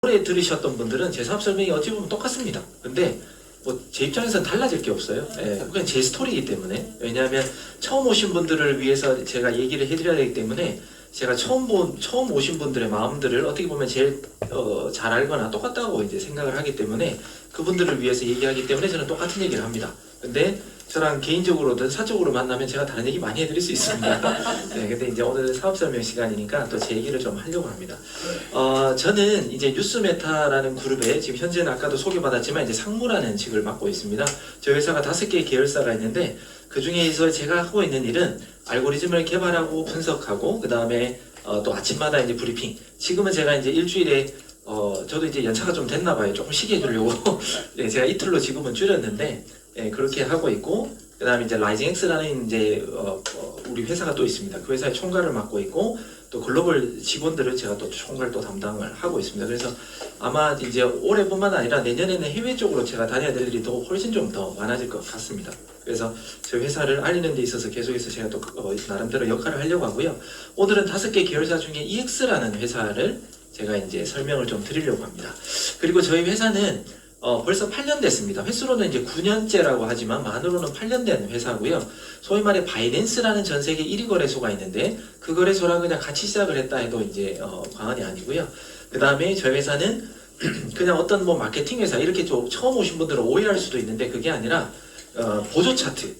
오래 들으셨던 분들은 제 사업 설명이 어찌 보면 똑같습니다. 근데 뭐 제 입장에서는 달라질 게 없어요. 예, 그냥 제 스토리이기 때문에. 왜냐하면 처음 오신 분들을 위해서 제가 얘기를 해드려야 되기 때문에 제가 처음 오신 분들의 마음들을 어떻게 보면 제일 잘 알거나 똑같다고 이제 생각을 하기 때문에 그분들을 위해서 얘기하기 때문에 저는 똑같은 얘기를 합니다. 근데 저랑 개인적으로든 사적으로 만나면 제가 다른 얘기 많이 해드릴 수 있습니다. 네, 근데 이제 오늘 사업 설명 시간이니까 또 제 얘기를 좀 하려고 합니다. 저는 이제 뉴스메타라는 그룹에 지금 현재는 아까도 소개받았지만 이제 상무라는 직을 맡고 있습니다. 저희 회사가 5개의 계열사가 있는데 그 중에서 제가 하고 있는 일은 알고리즘을 개발하고 분석하고 그 다음에 또 아침마다 이제 브리핑. 지금은 제가 이제 일주일에 저도 이제 연차가 좀 됐나 봐요. 조금 쉬게 해주려고 네, 제가 이틀로 지금은 줄였는데 네, 그렇게 하고 있고 그 다음에 이제 라이징X라는 이제 우리 회사가 또 있습니다. 그 회사의 총괄을 맡고 있고 또 글로벌 직원들을 제가 또 총괄 또 담당을 하고 있습니다. 그래서 아마 이제 올해뿐만 아니라 내년에는 해외 쪽으로 제가 다녀야 될 일이 더 훨씬 좀 더 많아질 것 같습니다. 그래서 저희 회사를 알리는 데 있어서 계속해서 제가 또 나름대로 역할을 하려고 하고요. 오늘은 5개 계열사 중에 EX라는 회사를 제가 이제 설명을 좀 드리려고 합니다. 그리고 저희 회사는 벌써 8년 됐습니다. 횟수로는 이제 9년째라고 하지만 만으로는 8년 된 회사고요. 소위 말해 바이낸스라는 전 세계 1위 거래소가 있는데 그 거래소랑 그냥 같이 시작을 했다 해도 이제 과언이 아니고요. 그 다음에 저희 회사는 그냥 어떤 뭐 마케팅 회사 이렇게 좀 처음 오신 분들은 오해할 수도 있는데 그게 아니라 보조 차트,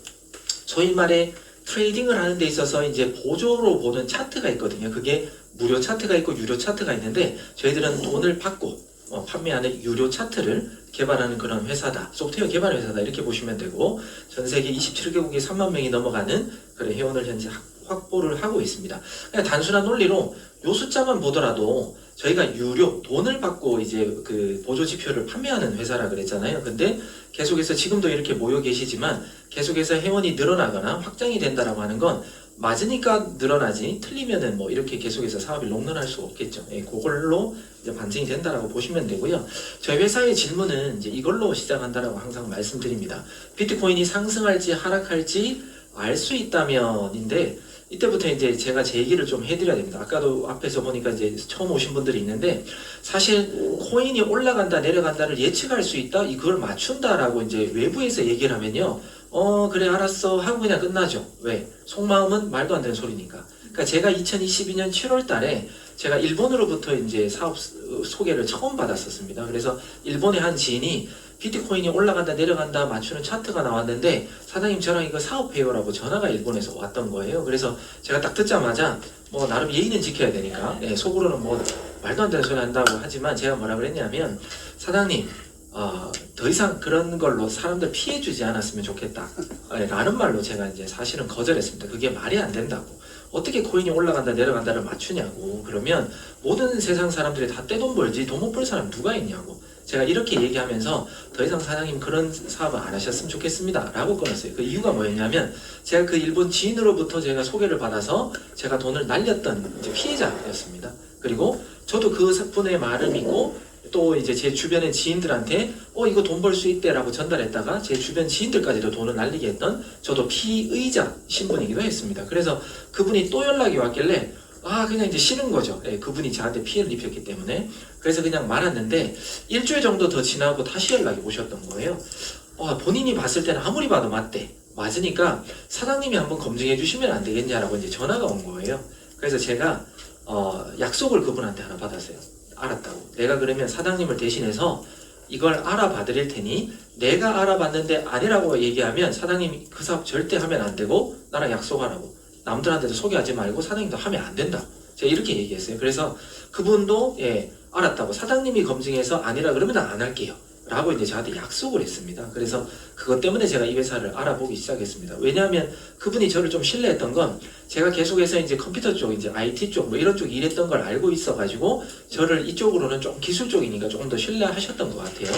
소위 말해 트레이딩을 하는 데 있어서 이제 보조로 보는 차트가 있거든요. 그게 무료 차트가 있고 유료 차트가 있는데 저희들은 돈을 받고 판매하는 유료 차트를 개발하는 그런 회사다. 소프트웨어 개발 회사다. 이렇게 보시면 되고 전 세계 27개국에 3만 명이 넘어가는 그런 회원을 현재 확보를 하고 있습니다. 그냥 단순한 논리로 요 숫자만 보더라도 저희가 유료 돈을 받고 이제 그 보조 지표를 판매하는 회사라 그랬잖아요. 근데 계속해서 지금도 이렇게 모여 계시지만 계속해서 회원이 늘어나거나 확장이 된다라고 하는 건 맞으니까 늘어나지 틀리면은 뭐 이렇게 계속해서 사업이 롱런할 수가 없겠죠. 예, 그걸로 이제 반증이 된다라고 보시면 되고요. 저희 회사의 질문은 이제 이걸로 시작한다라고 항상 말씀드립니다. 비트코인이 상승할지 하락할지 알 수 있다면인데 이때부터 이제 제가 제 얘기를 좀 해드려야 됩니다. 아까도 앞에서 보니까 이제 처음 오신 분들이 있는데 사실 코인이 올라간다 내려간다를 예측할 수 있다 이걸 맞춘다라고 이제 외부에서 얘기를 하면요. 그래 알았어 하고 그냥 끝나죠. 왜? 속마음은 말도 안 되는 소리니까. 그러니까 제가 2022년 7월 달에 제가 일본으로부터 이제 사업 소개를 처음 받았었습니다. 그래서 일본의 한 지인이 비트코인이 올라간다 내려간다 맞추는 차트가 나왔는데 사장님 저랑 이거 사업해요라고 전화가 일본에서 왔던 거예요. 그래서 제가 딱 듣자마자 뭐 나름 예의는 지켜야 되니까 속으로는 뭐 말도 안 되는 소리 한다고 하지만 제가 뭐라 그랬냐면 사장님 더 이상 그런 걸로 사람들 피해 주지 않았으면 좋겠다 라는 말로 제가 이제 사실은 거절했습니다. 그게 말이 안 된다고. 어떻게 코인이 올라간다 내려간다를 맞추냐고. 그러면 모든 세상 사람들이 다 떼돈 벌지 돈 못 벌 사람 누가 있냐고. 제가 이렇게 얘기하면서 더 이상 사장님 그런 사업은 안 하셨으면 좋겠습니다 라고 끊었어요. 그 이유가 뭐였냐면 제가 그 일본 지인으로부터 제가 소개를 받아서 제가 돈을 날렸던 이제 피해자였습니다. 그리고 저도 그 분의 말을 믿고 또 이제 제 주변의 지인들한테 이거 돈 벌 수 있대 라고 전달했다가 제 주변 지인들까지도 돈을 날리게 했던 저도 피의자 신분이기도 했습니다. 그래서 그분이 또 연락이 왔길래 그냥 이제 싫은 거죠. 그분이 저한테 피해를 입혔기 때문에. 그래서 그냥 말았는데 일주일 정도 더 지나고 다시 연락이 오셨던 거예요. 본인이 봤을 때는 아무리 봐도 맞대. 맞으니까 사장님이 한번 검증해 주시면 안 되겠냐라고 이제 전화가 온 거예요. 그래서 제가 약속을 그분한테 하나 받았어요. 알았다고. 내가 그러면 사장님을 대신해서 이걸 알아봐 드릴 테니 내가 알아봤는데 아니라고 얘기하면 사장님이 그 사업 절대 하면 안 되고 나랑 약속하라고. 남들한테도 소개하지 말고 사장님도 하면 안 된다. 제가 이렇게 얘기했어요. 그래서 그분도 알았다고. 사장님이 검증해서 아니라 그러면 안 할게요 라고 이제 저한테 약속을 했습니다. 그래서 그것 때문에 제가 이 회사를 알아보기 시작했습니다. 왜냐하면 그분이 저를 좀 신뢰했던 건 제가 계속해서 이제 컴퓨터 쪽, 이제 IT 쪽, 뭐 이런 쪽 일했던 걸 알고 있어가지고 저를 이쪽으로는 좀 기술 쪽이니까 조금 더 신뢰하셨던 것 같아요.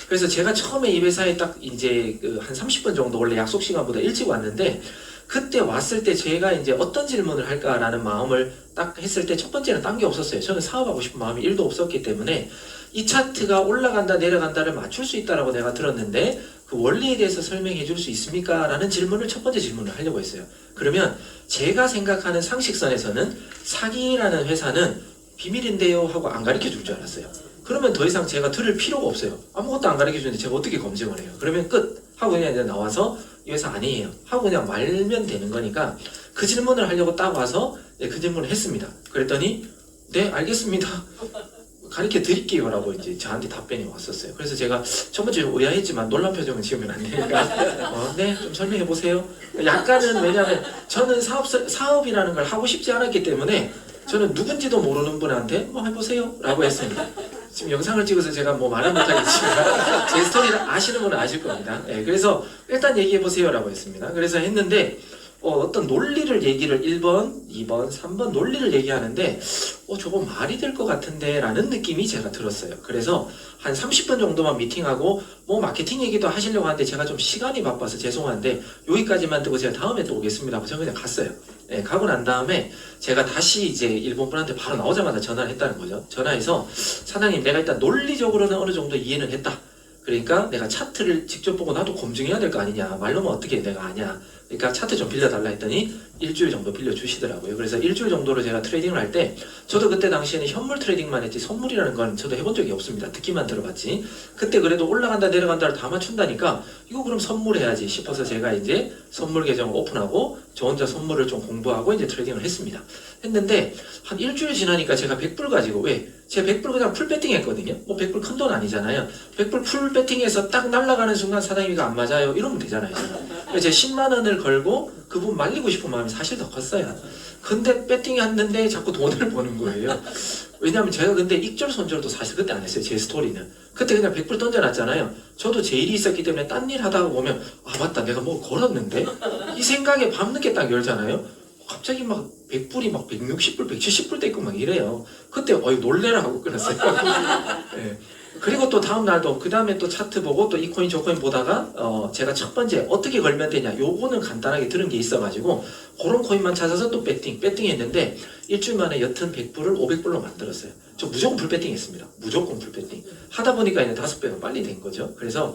그래서 제가 처음에 이 회사에 딱 이제 한 30분 정도 원래 약속 시간보다 일찍 왔는데 그때 왔을 때 제가 이제 어떤 질문을 할까라는 마음을 딱 했을 때 첫 번째는 딴 게 없었어요. 저는 사업하고 싶은 마음이 1도 없었기 때문에 이 차트가 올라간다 내려간다를 맞출 수 있다라고 내가 들었는데 그 원리에 대해서 설명해 줄 수 있습니까? 라는 질문을 첫 번째 질문을 하려고 했어요. 그러면 제가 생각하는 상식선에서는 사기라는 회사는 비밀인데요 하고 안 가르쳐 줄 줄 알았어요. 그러면 더 이상 제가 들을 필요가 없어요. 아무것도 안 가르쳐 주는데 제가 어떻게 검증을 해요? 그러면 끝 하고 그냥 이제 나와서 이 회사 아니에요 하고 그냥 말면 되는 거니까 그 질문을 하려고 딱 와서 그 질문을 했습니다. 그랬더니 네 알겠습니다. 가르쳐 드릴게요 라고 이제 저한테 답변이 왔었어요. 그래서 제가 첫 번째 의아했지만 놀란 표정은 지으면 안 되니까 네 좀 설명해 보세요. 약간은 왜냐하면 저는 사업이라는 걸 하고 싶지 않았기 때문에 저는 누군지도 모르는 분한테 뭐 해보세요 라고 했습니다. 지금 영상을 찍어서 제가 뭐 말은 못하겠지만 제 스토리를 아시는 분은 아실 겁니다. 네, 그래서 일단 얘기해 보세요 라고 했습니다. 그래서 했는데 어떤 논리를 얘기를 1번, 2번, 3번 논리를 얘기하는데 저거 말이 될 것 같은데 라는 느낌이 제가 들었어요. 그래서 한 30분 정도만 미팅하고 뭐 마케팅 얘기도 하시려고 하는데 제가 좀 시간이 바빠서 죄송한데 여기까지만 듣고 제가 다음에 또 오겠습니다 하고 저는 그냥 갔어요. 네, 가고 난 다음에 제가 다시 이제 일본 분한테 바로 나오자마자 전화를 했다는 거죠. 전화해서 사장님 내가 일단 논리적으로는 어느 정도 이해는 했다. 그러니까 내가 차트를 직접 보고 나도 검증해야 될 거 아니냐. 말로만 어떻게 내가 아냐. 그러니까 차트 좀 빌려달라 했더니 일주일 정도 빌려주시더라고요. 그래서 일주일 정도로 제가 트레이딩을 할 때 저도 그때 당시에는 현물 트레이딩만 했지 선물이라는 건 저도 해본 적이 없습니다. 듣기만 들어봤지. 그때 그래도 올라간다 내려간다를 다 맞춘다니까 이거 그럼 선물해야지 싶어서 제가 이제 선물 계정을 오픈하고 저 혼자 선물을 좀 공부하고 이제 트레이딩을 했습니다. 했는데 한 일주일 지나니까 제가 100불 가지고 왜? 제가 100불 그냥 풀 배팅 했거든요. 뭐 100불 큰 돈 아니잖아요. 100불 풀 배팅해서 딱 날아가는 순간 사장님이 안 맞아요. 이러면 되잖아요. 그래서 제가 10만 원을 걸고 그분 말리고 싶은 마음이 사실 더 컸어요. 근데 배팅이 했는데 자꾸 돈을 버는 거예요. 왜냐면 제가 근데 익절손절도 사실 그때 안 했어요. 제 스토리는. 그때 그냥 100불 던져놨잖아요. 저도 제 일이 있었기 때문에 딴 일 하다가 보면 아 맞다 내가 뭐 걸었는데? 이 생각에 밤늦게 딱 열잖아요. 갑자기 막 100불이 막 160불, 170불 돼 있고 막 이래요. 그때 놀래라 하고 끊었어요. 네. 그리고 또 다음 날도 그 다음에 또 차트 보고 또 이 코인 저 코인 보다가 제가 첫 번째 어떻게 걸면 되냐 요거는 간단하게 들은 게 있어가지고 그런 코인만 찾아서 또 배팅 했는데 일주일 만에 옅은 100불을 500불로 만들었어요. 저 무조건 풀배팅 했습니다. 무조건 풀배팅 하다 보니까 이제 5배가 빨리 된 거죠. 그래서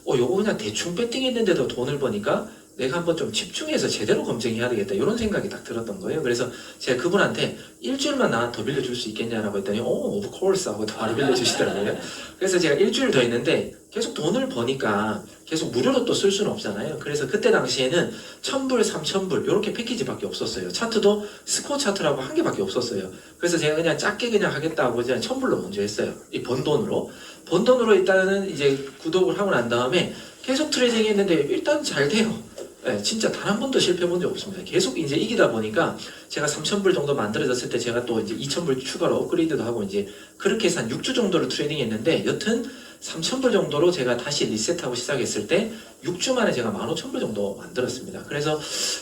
요거 그냥 대충 배팅 했는데도 돈을 버니까 내가 한번 좀 집중해서 제대로 검증해야 되겠다 이런 생각이 딱 들었던 거예요. 그래서 제가 그분한테 일주일만 나 더 빌려줄 수 있겠냐라고 했더니 of course 하고 바로 빌려주시더라고요. 그래서 제가 일주일 더 했는데 계속 돈을 버니까 계속 무료로 또 쓸 수는 없잖아요. 그래서 그때 당시에는 1000불, 3000불 이렇게 패키지밖에 없었어요. 차트도 스코어 차트라고 한 개밖에 없었어요. 그래서 제가 그냥 작게 그냥 하겠다고 그냥 1000불로 먼저 했어요. 이 번 돈으로 일단은 이제 구독을 하고 난 다음에 계속 트레이딩 했는데 일단 잘 돼요. 네, 진짜 단 한 번도 실패해 본 적 없습니다. 계속 이제 이기다 보니까 제가 3000불 정도 만들어졌을 때 제가 또 이제 2000불 추가로 업그레이드도 하고 이제 그렇게 해서 한 6주 정도를 트레이딩 했는데 여튼 3000불 정도로 제가 다시 리셋하고 시작했을 때 6주 만에 제가 15,000불 정도 만들었습니다. 그래서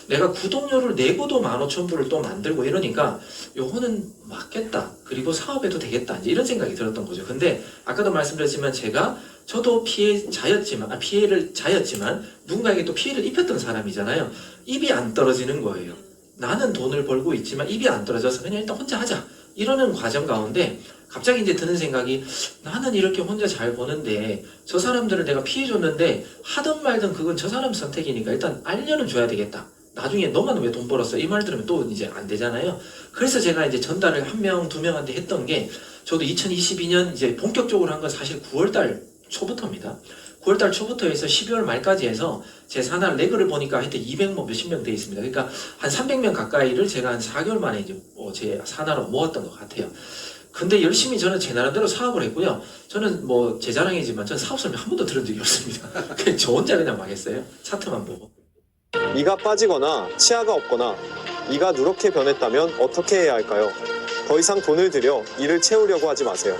내가 구독료를 내고도 15,000불을 또 만들고 이러니까 요거는 맞겠다. 그리고 사업해도 되겠다. 이제 이런 생각이 들었던 거죠. 근데 아까도 말씀드렸지만 저도 피해를 자였지만 누군가에게 또 피해를 입혔던 사람이잖아요. 입이 안 떨어지는 거예요. 나는 돈을 벌고 있지만 입이 안 떨어져서 그냥 일단 혼자 하자. 이러는 과정 가운데 갑자기 이제 드는 생각이 나는 이렇게 혼자 잘 버는데 저 사람들을 내가 피해줬는데 하든 말든 그건 저 사람 선택이니까 일단 알려는 줘야 되겠다. 나중에 너만 왜 돈 벌었어? 이 말 들으면 또 이제 안 되잖아요. 그래서 제가 이제 전달을 1명, 2명한테 했던 게 저도 2022년 이제 본격적으로 한 건 사실 9월달 초부터입니다. 9월달 초부터 해서 12월 말까지 해서 제 산하 레그를 보니까 하여튼 200명 몇십 명 돼 있습니다. 그러니까 한 300명 가까이를 제가 한 4개월 만에 이제 제 산하로 모았던 것 같아요. 근데 열심히 저는 제 나름대로 사업을 했고요. 저는 뭐 제 자랑이지만 저는 사업 설명 한 번도 들은 적이 없습니다. 그냥 저 혼자 그냥 망했어요. 차트만 보고. 이가 빠지거나 치아가 없거나 이가 누렇게 변했다면 어떻게 해야 할까요? 더 이상 돈을 들여 이를 채우려고 하지 마세요.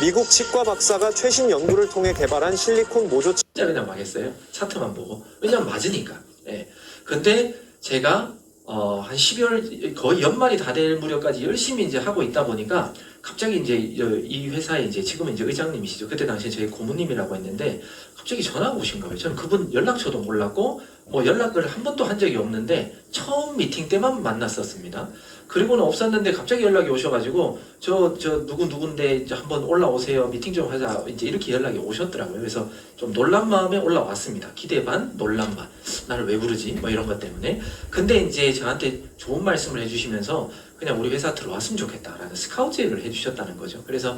미국 치과 박사가 최신 연구를 통해 개발한 실리콘 모조 진짜 그냥 망했어요. 차트만 보고. 왜냐면 맞으니까. 예. 근데 제가 한 12월 거의 연말이 다 될 무렵까지 열심히 이제 하고 있다 보니까 갑자기 이제 이 회사에 이제 지금은 이제 의장님이시죠. 그때 당시에 저희 고모님이라고 했는데 갑자기 전화가 오신 거예요. 저는 그분 연락처도 몰랐고 뭐 연락을 한 번도 한 적이 없는데 처음 미팅 때만 만났었습니다. 그리고는 없었는데 갑자기 연락이 오셔가지고 저 누군데 이제 한번 올라오세요. 미팅 좀 하자. 이제 이렇게 연락이 오셨더라고요. 그래서 좀 놀란 마음에 올라왔습니다. 기대 반, 놀란 반. 나를 왜 부르지? 뭐 이런 것 때문에. 근데 이제 저한테 좋은 말씀을 해주시면서 그냥 우리 회사 들어왔으면 좋겠다라는 스카우트 제의를 해주셨다는 거죠. 그래서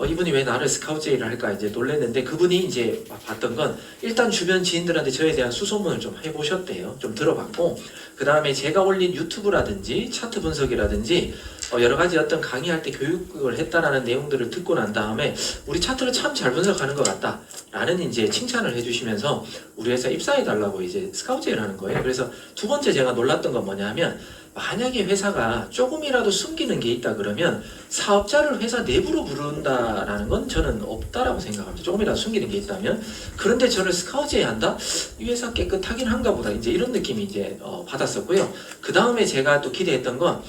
이분이 왜 나를 스카우트 제의를 할까 이제 놀랐는데, 그분이 이제 봤던 건 일단 주변 지인들한테 저에 대한 수소문을 좀 해보셨대요. 좀 들어봤고, 그 다음에 제가 올린 유튜브라든지 차트 분석이라든지 여러 가지 어떤 강의할 때 교육을 했다라는 내용들을 듣고 난 다음에 우리 차트를 참 잘 분석하는 것 같다라는 이제 칭찬을 해주시면서 우리 회사 입사해 달라고 이제 스카우트 제의를 하는 거예요. 그래서 두 번째 제가 놀랐던 건 뭐냐면, 만약에 회사가 조금이라도 숨기는 게 있다 그러면 사업자를 회사 내부로 부른다라는 건 저는 없다라고 생각합니다. 조금이라도 숨기는 게 있다면. 그런데 저를 스카우트해야 한다? 이 회사 깨끗하긴 한가 보다. 이제 이런 느낌이 이제 받았었고요. 그 다음에 제가 또 기대했던 건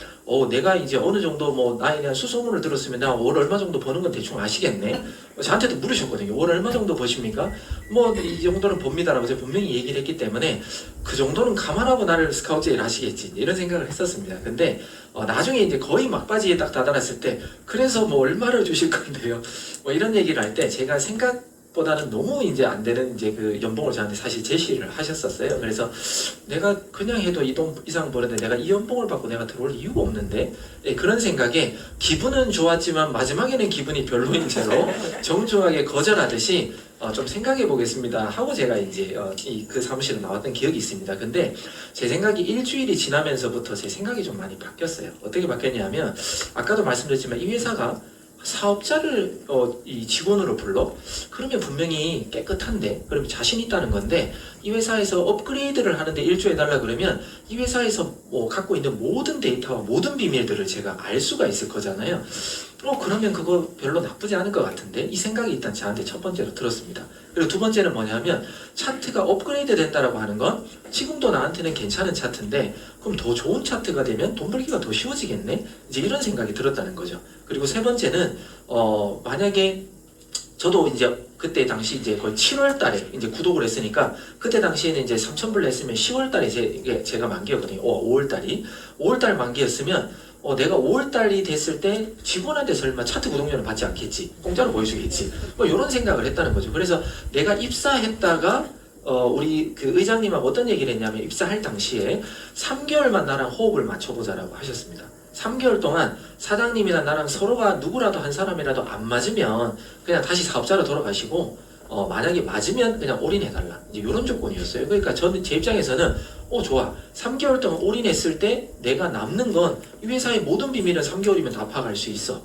내가 이제 어느 정도 뭐 나에 대한 수소문을 들었으면 나 월 얼마 정도 버는 건 대충 아시겠네. 저한테도 물으셨거든요. 월 얼마 정도 버십니까? 뭐 이 정도는 봅니다라고 제가 분명히 얘기를 했기 때문에 그 정도는 감안하고 나를 스카우트 제의를 하시겠지 이런 생각을 했었습니다. 근데 나중에 이제 거의 막바지에 딱 다다랐을 때 그래서 뭐 얼마를 주실 건데요? 뭐 이런 얘기를 할 때 제가 생각보다는 너무 이제 안 되는 이제 그 연봉을 저한테 사실 제시를 하셨었어요. 그래서 내가 그냥 해도 이 돈 이상 버는데 내가 이 연봉을 받고 내가 들어올 이유가 없는데, 그런 생각에 기분은 좋았지만 마지막에는 기분이 별로인 채로 정중하게 거절하듯이 좀 생각해 보겠습니다 하고 제가 이제 그 사무실에 나왔던 기억이 있습니다. 근데 제 생각이 일주일이 지나면서부터 제 생각이 좀 많이 바뀌었어요. 어떻게 바뀌었냐면, 아까도 말씀드렸지만 이 회사가 사업자를 이 직원으로 불러? 그러면 분명히 깨끗한데, 그러면 자신 있다는 건데, 이 회사에서 업그레이드를 하는데 일조해달라 그러면 이 회사에서 뭐 갖고 있는 모든 데이터와 모든 비밀들을 제가 알 수가 있을 거잖아요. 그러면 그거 별로 나쁘지 않을 것 같은데, 이 생각이 일단 저한테 첫 번째로 들었습니다. 그리고 두 번째는 뭐냐면, 차트가 업그레이드 된다라고 하는 건 지금도 나한테는 괜찮은 차트인데 그럼 더 좋은 차트가 되면 돈 벌기가 더 쉬워지겠네? 이제 이런 생각이 들었다는 거죠. 그리고 세 번째는 만약에 저도 이제 그때 당시 이제 거의 7월 달에 이제 구독을 했으니까, 그때 당시에는 이제 3,000불 냈으면 10월 달에 제가 만기였거든요. 5월 달이. 5월 달 만기였으면 내가 5월 달이 됐을 때 직원한테 설마 차트 구독료는 받지 않겠지. 공짜로 보여주겠지. 뭐 이런 생각을 했다는 거죠. 그래서 내가 입사했다가 우리 그 의장님하고 어떤 얘기를 했냐면, 입사할 당시에 3개월만 나랑 호흡을 맞춰보자라고 하셨습니다. 3개월 동안 사장님이나 나랑 서로가 누구라도 한 사람이라도 안 맞으면 그냥 다시 사업자로 돌아가시고, 만약에 맞으면 그냥 올인해달라. 이제 이런 조건이었어요. 그러니까 저는 제 입장에서는 좋아. 3개월 동안 올인했을 때 내가 남는 건 이 회사의 모든 비밀은 3개월이면 다 파악할 수 있어.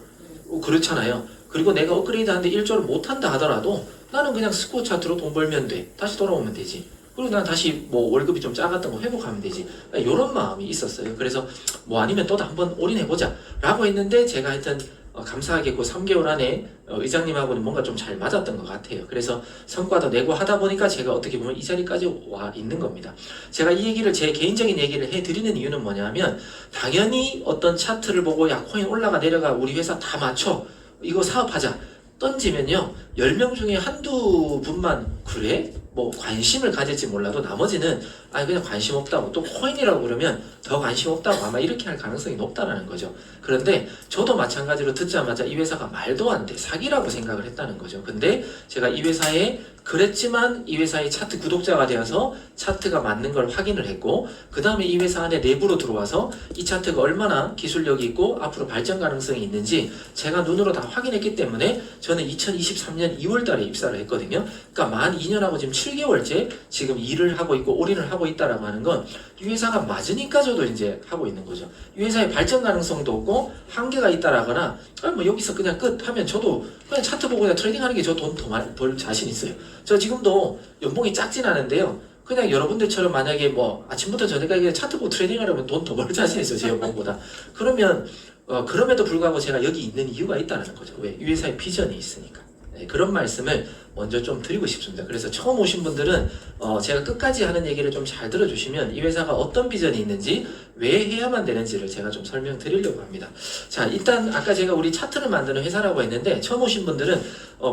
그렇잖아요. 그리고 내가 업그레이드 하는데 일조를 못한다 하더라도 나는 그냥 스코어 차트로 돈 벌면 돼. 다시 돌아오면 되지. 그리고 난 다시 뭐 월급이 좀 작았던 거 회복하면 되지. 이런 마음이 있었어요. 그래서 뭐 아니면 또 한번 올인해보자 라고 했는데, 제가 하여튼 감사하게 그 3개월 안에 의장님하고는 뭔가 좀 잘 맞았던 것 같아요. 그래서 성과도 내고 하다 보니까 제가 어떻게 보면 이 자리까지 와 있는 겁니다. 제가 이 얘기를, 제 개인적인 얘기를 해드리는 이유는 뭐냐면, 당연히 어떤 차트를 보고 야 코인 올라가 내려가 우리 회사 다 맞춰 이거 사업하자 던지면요, 10명 중에 한두 분만 그래? 뭐 관심을 가질지 몰라도 나머지는 그냥 관심 없다고, 또 코인이라고 그러면 더 관심 없다고 아마 이렇게 할 가능성이 높다라는 거죠. 그런데 저도 마찬가지로 듣자마자 이 회사가 말도 안 돼, 사기라고 생각을 했다는 거죠. 근데 제가 이 회사에 그랬지만 이 회사의 차트 구독자가 되어서 차트가 맞는 걸 확인을 했고, 그 다음에 이 회사 안에 내부로 들어와서 이 차트가 얼마나 기술력이 있고 앞으로 발전 가능성이 있는지 제가 눈으로 다 확인했기 때문에 저는 2023년 2월 달에 입사를 했거든요. 그러니까 만 2년하고 지금 7개월째 지금 일을 하고 있고 올인을 하고 있다라고 하는 건 이 회사가 맞으니까 저도 이제 하고 있는 거죠. 이 회사의 발전 가능성도 없고 한계가 있다라거나 뭐 여기서 그냥 끝 하면 저도 그냥 차트 보고 그냥 트레이딩 하는 게 저 돈 더 많이 벌 자신 있어요. 저 지금도 연봉이 작진 않은데요, 그냥 여러분들처럼 만약에 뭐 아침부터 저녁까지 차트 보고 트레이딩 하려면 돈 더 벌 자신 있어요, 제 연봉보다. 그러면 그럼에도 불구하고 제가 여기 있는 이유가 있다는 거죠. 왜? 이 회사의 비전이 있으니까. 그런 말씀을 먼저 좀 드리고 싶습니다. 그래서 처음 오신 분들은 제가 끝까지 하는 얘기를 좀 잘 들어주시면 이 회사가 어떤 비전이 있는지, 왜 해야만 되는지를 제가 좀 설명드리려고 합니다. 자, 일단 아까 제가 우리 차트를 만드는 회사라고 했는데, 처음 오신 분들은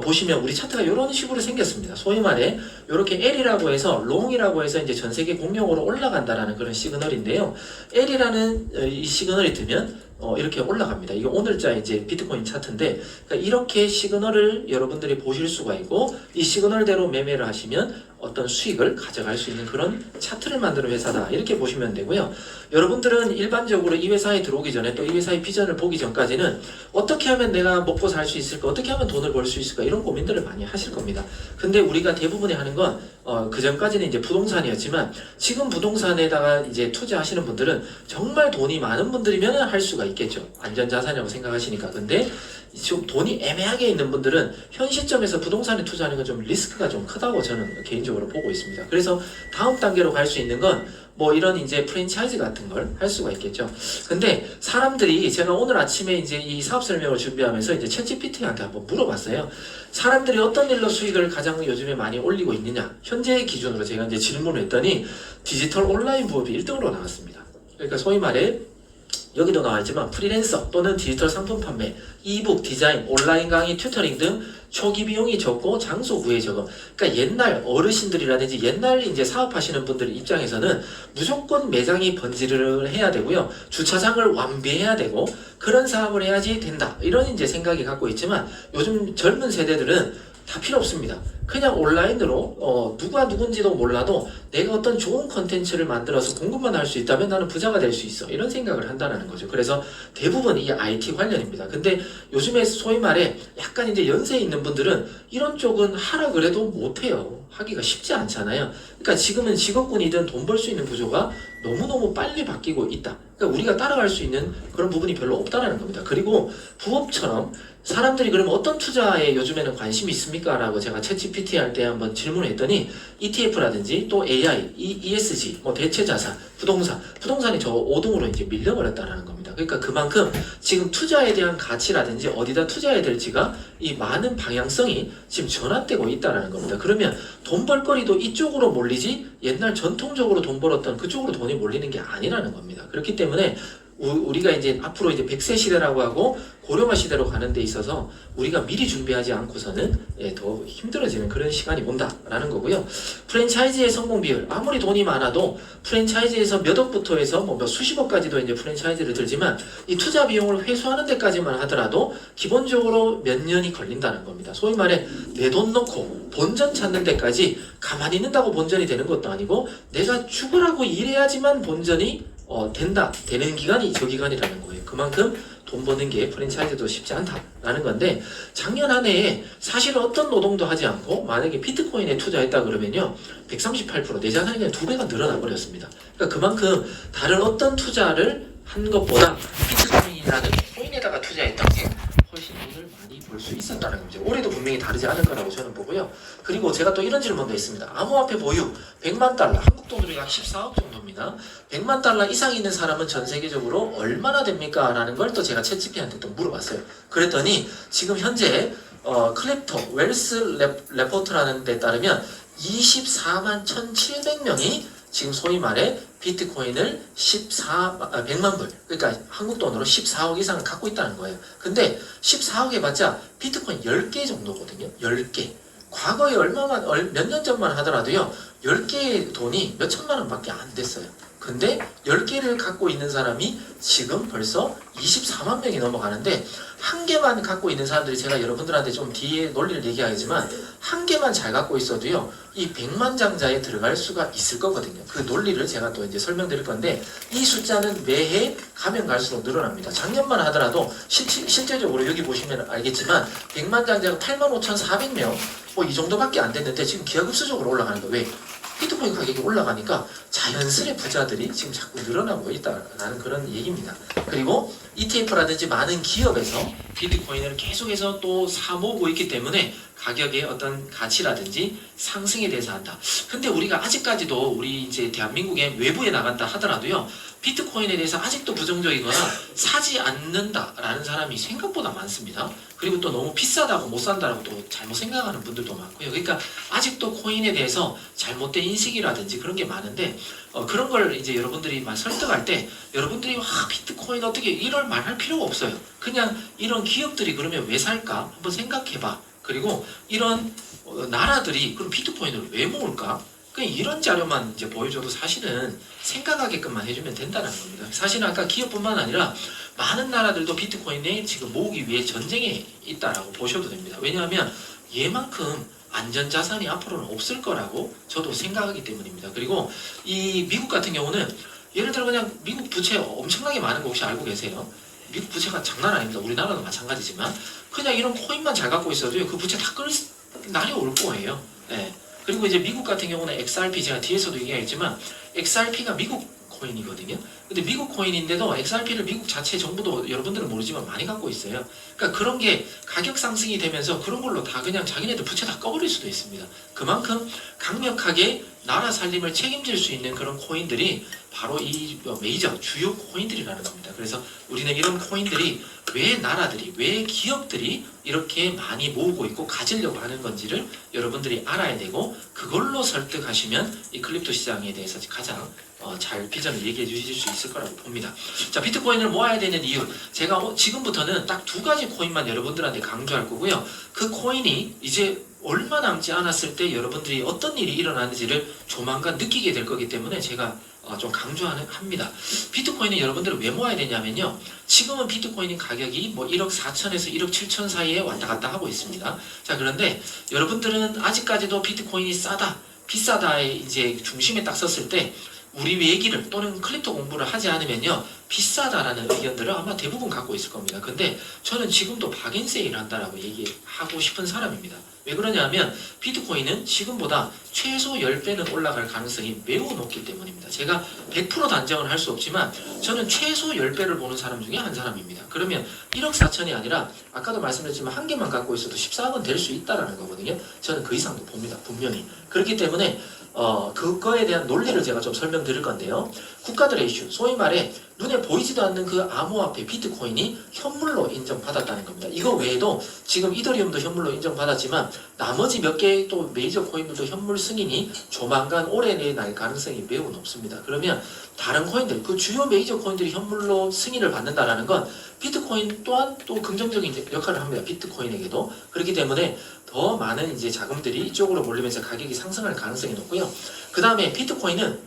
보시면 우리 차트가 이런 식으로 생겼습니다. 소위 말해 이렇게 L이라고 해서 롱이라고 해서 이제 전 세계 공용으로 올라간다라는 그런 시그널인데요. L이라는 이 시그널이 뜨면 이렇게 올라갑니다. 이게 오늘자 이제 비트코인 차트인데, 그러니까 이렇게 시그널을 여러분들이 보실 수가 있고, 그리고 이 시그널대로 매매를 하시면 어떤 수익을 가져갈 수 있는 그런 차트를 만드는 회사다 이렇게 보시면 되고요. 여러분들은 일반적으로 이 회사에 들어오기 전에 또 이 회사의 비전을 보기 전까지는 어떻게 하면 내가 먹고 살 수 있을까, 어떻게 하면 돈을 벌 수 있을까 이런 고민들을 많이 하실 겁니다. 근데 우리가 대부분이 하는 건 그 전까지는 이제 부동산이었지만 지금 부동산에다가 이제 투자하시는 분들은 정말 돈이 많은 분들이면 할 수가 있겠죠. 안전자산이라고 생각하시니까. 근데 지금 돈이 애매하게 있는 분들은 현 시점에서 부동산에 투자하는 건 좀 리스크가 좀 크다고 저는 개인적으로 보고 있습니다. 그래서 다음 단계로 갈 수 있는 건 뭐 이런 이제 프랜차이즈 같은 걸 할 수가 있겠죠. 근데 사람들이 제가 오늘 아침에 이제 이 사업 설명을 준비하면서 이제 챗GPT한테 한번 물어봤어요. 사람들이 어떤 일로 수익을 가장 요즘에 많이 올리고 있느냐. 현재 기준으로 제가 이제 질문을 했더니 디지털 온라인 부업이 1등으로 나왔습니다. 그러니까 소위 말해 여기도 나와있지만 프리랜서 또는 디지털 상품 판매, 이북, 디자인, 온라인 강의, 튜터링 등 초기 비용이 적고 장소 구애 적음. 그러니까 옛날 어르신들이라든지 옛날 이제 사업하시는 분들 입장에서는 무조건 매장이 번지를 해야 되고요. 주차장을 완비해야 되고 그런 사업을 해야지 된다. 이런 이제 생각이 갖고 있지만 요즘 젊은 세대들은 다 필요 없습니다. 그냥 온라인으로 누가 누군지도 몰라도 내가 어떤 좋은 컨텐츠를 만들어서 공급만 할 수 있다면 나는 부자가 될 수 있어. 이런 생각을 한다는 거죠. 그래서 대부분 이 IT 관련입니다. 근데 요즘에 소위 말해 약간 이제 연세 있는 분들은 이런 쪽은 하라 그래도 못해요. 하기가 쉽지 않잖아요. 그러니까 지금은 직업군이든 돈 벌 수 있는 구조가 너무너무 빨리 바뀌고 있다. 그러니까 우리가 따라갈 수 있는 그런 부분이 별로 없다라는 겁니다. 그리고 부업처럼 사람들이 그러면 어떤 투자에 요즘에는 관심이 있습니까? 라고 제가 챗GPT 할 때 한번 질문을 했더니 ETF라든지 또 AI, ESG, 뭐 대체자산, 부동산이 저 5등으로 이제 밀려버렸다라는 겁니다. 그러니까 그만큼 지금 투자에 대한 가치라든지 어디다 투자해야 될지가 이 많은 방향성이 지금 전환되고 있다라는 겁니다. 그러면 돈 벌거리도 이쪽으로 몰리지 옛날 전통적으로 돈 벌었던 그쪽으로 돈이 몰리는 게 아니라는 겁니다. 그렇기 때문에 우리가 이제 앞으로 이제 100세 시대라고 하고 고령화 시대로 가는 데 있어서 우리가 미리 준비하지 않고서는 더 힘들어지는 그런 시간이 온다라는 거고요. 프랜차이즈의 성공 비율 아무리 돈이 많아도 프랜차이즈에서 몇 억부터 해서 뭐 몇 수십억까지도 이제 프랜차이즈를 들지만 이 투자 비용을 회수하는 데까지만 하더라도 기본적으로 몇 년이 걸린다는 겁니다. 소위 말해 내 돈 넣고 본전 찾는 데까지 가만히 있는다고 본전이 되는 것도 아니고 내가 죽으라고 일해야지만 본전이 되는 기간이 저 기간이라는 거예요. 그만큼 돈 버는 게 프랜차이즈도 쉽지 않다라는 건데 작년 한 해에 사실 어떤 노동도 하지 않고 만약에 비트코인에 투자했다 그러면요 138% 내 자산이 그냥 2배가 늘어나 버렸습니다. 그러니까 그만큼 다른 어떤 투자를 한 것보다 비트코인이라는 코인에다가 투자했던 게 훨씬 돈을 많이 벌 수 있었다는 거죠. 올해도 분명히 다르지 않을 거라고 저는 보고요. 그리고 제가 또 이런 질문도 있습니다. 암호화폐 보유 100만 달러, 한국 돈으로 약 14억 정도입니다. 100만 달러 이상 있는 사람은 전 세계적으로 얼마나 됩니까? 라는 걸 또 제가 챗GPT한테 또 물어봤어요. 그랬더니 지금 현재 클랩토 웰스 레포트라는 데 따르면 24만 1,700명이 지금 소위 말해 비트코인을 100만 불, 그러니까 한국 돈으로 14억 이상을 갖고 있다는 거예요. 근데 14억 해봤자 비트코인 10개 정도거든요. 10개. 과거에 몇 년 전만 하더라도요 10개의 돈이 몇 천만 원밖에 안 됐어요. 근데 10개를 갖고 있는 사람이 지금 벌써 24만 명이 넘어가는데 한 개만 갖고 있는 사람들이 제가 여러분들한테 좀 뒤에 논리를 얘기하겠지만 한 개만 잘 갖고 있어도요 이 100만 장자에 들어갈 수가 있을 거거든요. 그 논리를 제가 또 이제 설명드릴 건데 이 숫자는 매해 가면 갈수록 늘어납니다. 작년만 하더라도 실제적으로 여기 보시면 알겠지만 100만 장자가 85,400명 뭐 이 정도밖에 안 됐는데 지금 기하급수적으로 올라가는 거예요. 왜? 비트코인 가격이 올라가니까 자연스레 부자들이 지금 자꾸 늘어나고 있다라는 그런 얘기입니다. 그리고 ETF라든지 많은 기업에서 비트코인을 계속해서 또 사모으고 있기 때문에 가격의 어떤 가치라든지 상승에 대해서 한다. 근데 우리가 아직까지도 우리 이제 대한민국의 외부에 나간다 하더라도요. 비트코인에 대해서 아직도 부정적이거나 사지 않는다라는 사람이 생각보다 많습니다. 그리고 또 너무 비싸다고 못 산다라고 또 잘못 생각하는 분들도 많고요. 그러니까 아직도 코인에 대해서 잘못된 인식이라든지 그런 게 많은데 그런 걸 이제 여러분들이 막 설득할 때 여러분들이 비트코인 어떻게 이럴 말할 필요가 없어요. 그냥 이런 기업들이 그러면 왜 살까 한번 생각해봐. 그리고 이런 나라들이 그럼 비트코인을 왜 모을까? 그냥 이런 자료만 이제 보여줘도 사실은 생각하게끔만 해주면 된다는 겁니다. 사실은 아까 기업뿐만 아니라 많은 나라들도 비트코인에 지금 모으기 위해 전쟁에 있다라고 보셔도 됩니다. 왜냐하면 얘만큼 안전자산이 앞으로는 없을 거라고 저도 생각하기 때문입니다. 그리고 이 미국 같은 경우는 예를 들어 그냥 미국 부채 엄청나게 많은 거 혹시 알고 계세요? 미국 부채가 장난 아닙니다. 우리나라도 마찬가지지만 그냥 이런 코인만 잘 갖고 있어도요 그 부채 다 끌 날이 올 거예요. 예. 그리고 이제 미국 같은 경우는 XRP 제가 뒤에서도 얘기했지만 XRP가 미국 코인이거든요. 근데 미국 코인인데도 XRP를 미국 자체 정부도 여러분들은 모르지만 많이 갖고 있어요. 그러니까 그런 게 가격 상승이 되면서 그런 걸로 다 그냥 자기네들 부채 다 꺼버릴 수도 있습니다. 그만큼 강력하게 나라 살림을 책임질 수 있는 그런 코인들이 바로 이 메이저 주요 코인들이라는 겁니다. 그래서 우리는 이런 코인들이 왜 나라들이 왜 기업들이 이렇게 많이 모으고 있고 가지려고 하는 건지를 여러분들이 알아야 되고 그걸로 설득하시면 이 크립토 시장에 대해서 가장 잘 비전을 얘기해 주실 수 있을 거라고 봅니다. 자, 비트코인을 모아야 되는 이유 제가 지금부터는 딱 두 가지 코인만 여러분들한테 강조할 거고요. 그 코인이 이제 얼마 남지 않았을 때 여러분들이 어떤 일이 일어나는지를 조만간 느끼게 될 거기 때문에 제가 좀 강조합니다. 비트코인은 여러분들은 왜 모아야 되냐면요. 지금은 비트코인 가격이 뭐 1억 4천에서 1억 7천 사이에 왔다 갔다 하고 있습니다. 자, 그런데 여러분들은 아직까지도 비트코인이 싸다, 비싸다의 이제 중심에 딱 섰을 때 우리 얘기를 또는 크립토 공부를 하지 않으면요 비싸다라는 의견들을 아마 대부분 갖고 있을 겁니다. 근데 저는 지금도 박앤세일 한다라고 얘기하고 싶은 사람입니다. 왜 그러냐면 비트코인은 지금보다 최소 10배는 올라갈 가능성이 매우 높기 때문입니다. 제가 100% 단정을 할 수 없지만 저는 최소 10배를 보는 사람 중에 한 사람입니다. 그러면 1억 4천이 아니라 아까도 말씀드렸지만 한 개만 갖고 있어도 14억은 될 수 있다라는 거거든요. 저는 그 이상도 봅니다. 분명히. 그렇기 때문에 그거에 대한 논리를 제가 좀 설명드릴 건데요. 국가들의 이슈, 소위 말해 눈에 보이지도 않는 그 암호화폐 비트코인이 현물로 인정받았다는 겁니다. 이거 외에도 지금 이더리움도 현물로 인정받았지만 나머지 몇 개의 또 메이저 코인들도 현물 승인이 조만간 올해 내에 날 가능성이 매우 높습니다. 그러면 다른 코인들, 그 주요 메이저 코인들이 현물로 승인을 받는다라는 건 비트코인 또한 또 긍정적인 역할을 합니다. 비트코인에게도. 그렇기 때문에 더 많은 이제 자금들이 이쪽으로 몰리면서 가격이 상승할 가능성이 높고요. 그 다음에 비트코인은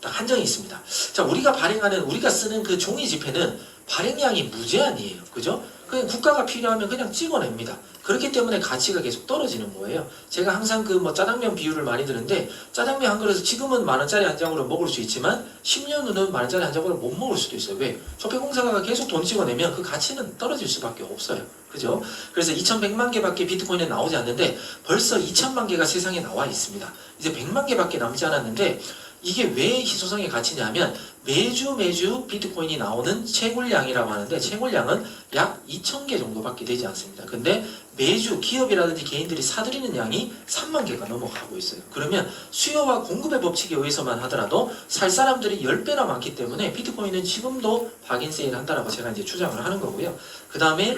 딱 한정이 있습니다. 자, 우리가 쓰는 그 종이 지폐는 발행량이 무제한이에요. 그죠? 그냥 국가가 필요하면 그냥 찍어냅니다. 그렇기 때문에 가치가 계속 떨어지는 거예요. 제가 항상 그 뭐 짜장면 비유를 많이 드는데 짜장면 한 그릇을 지금은 10,000원짜리 한 장으로 먹을 수 있지만 10년 후는 10,000원짜리 한 장으로 못 먹을 수도 있어요. 왜? 적폐공사가 계속 돈 찍어내면 그 가치는 떨어질 수밖에 없어요. 그죠? 그래서 2,100만 개밖에 비트코인은 나오지 않는데 벌써 2,000만 개가 세상에 나와 있습니다. 이제 100만 개밖에 남지 않았는데 이게 왜 희소성의 가치냐면 매주 비트코인이 나오는 채굴량이라고 하는데 채굴량은 약 2,000개 정도밖에 되지 않습니다. 근데 매주 기업이라든지 개인들이 사들이는 양이 3만 개가 넘어가고 있어요. 그러면 수요와 공급의 법칙에 의해서만 하더라도 살 사람들이 10배나 많기 때문에 비트코인은 지금도 박인세일 한다라고 제가 이제 주장을 하는 거고요. 그 다음에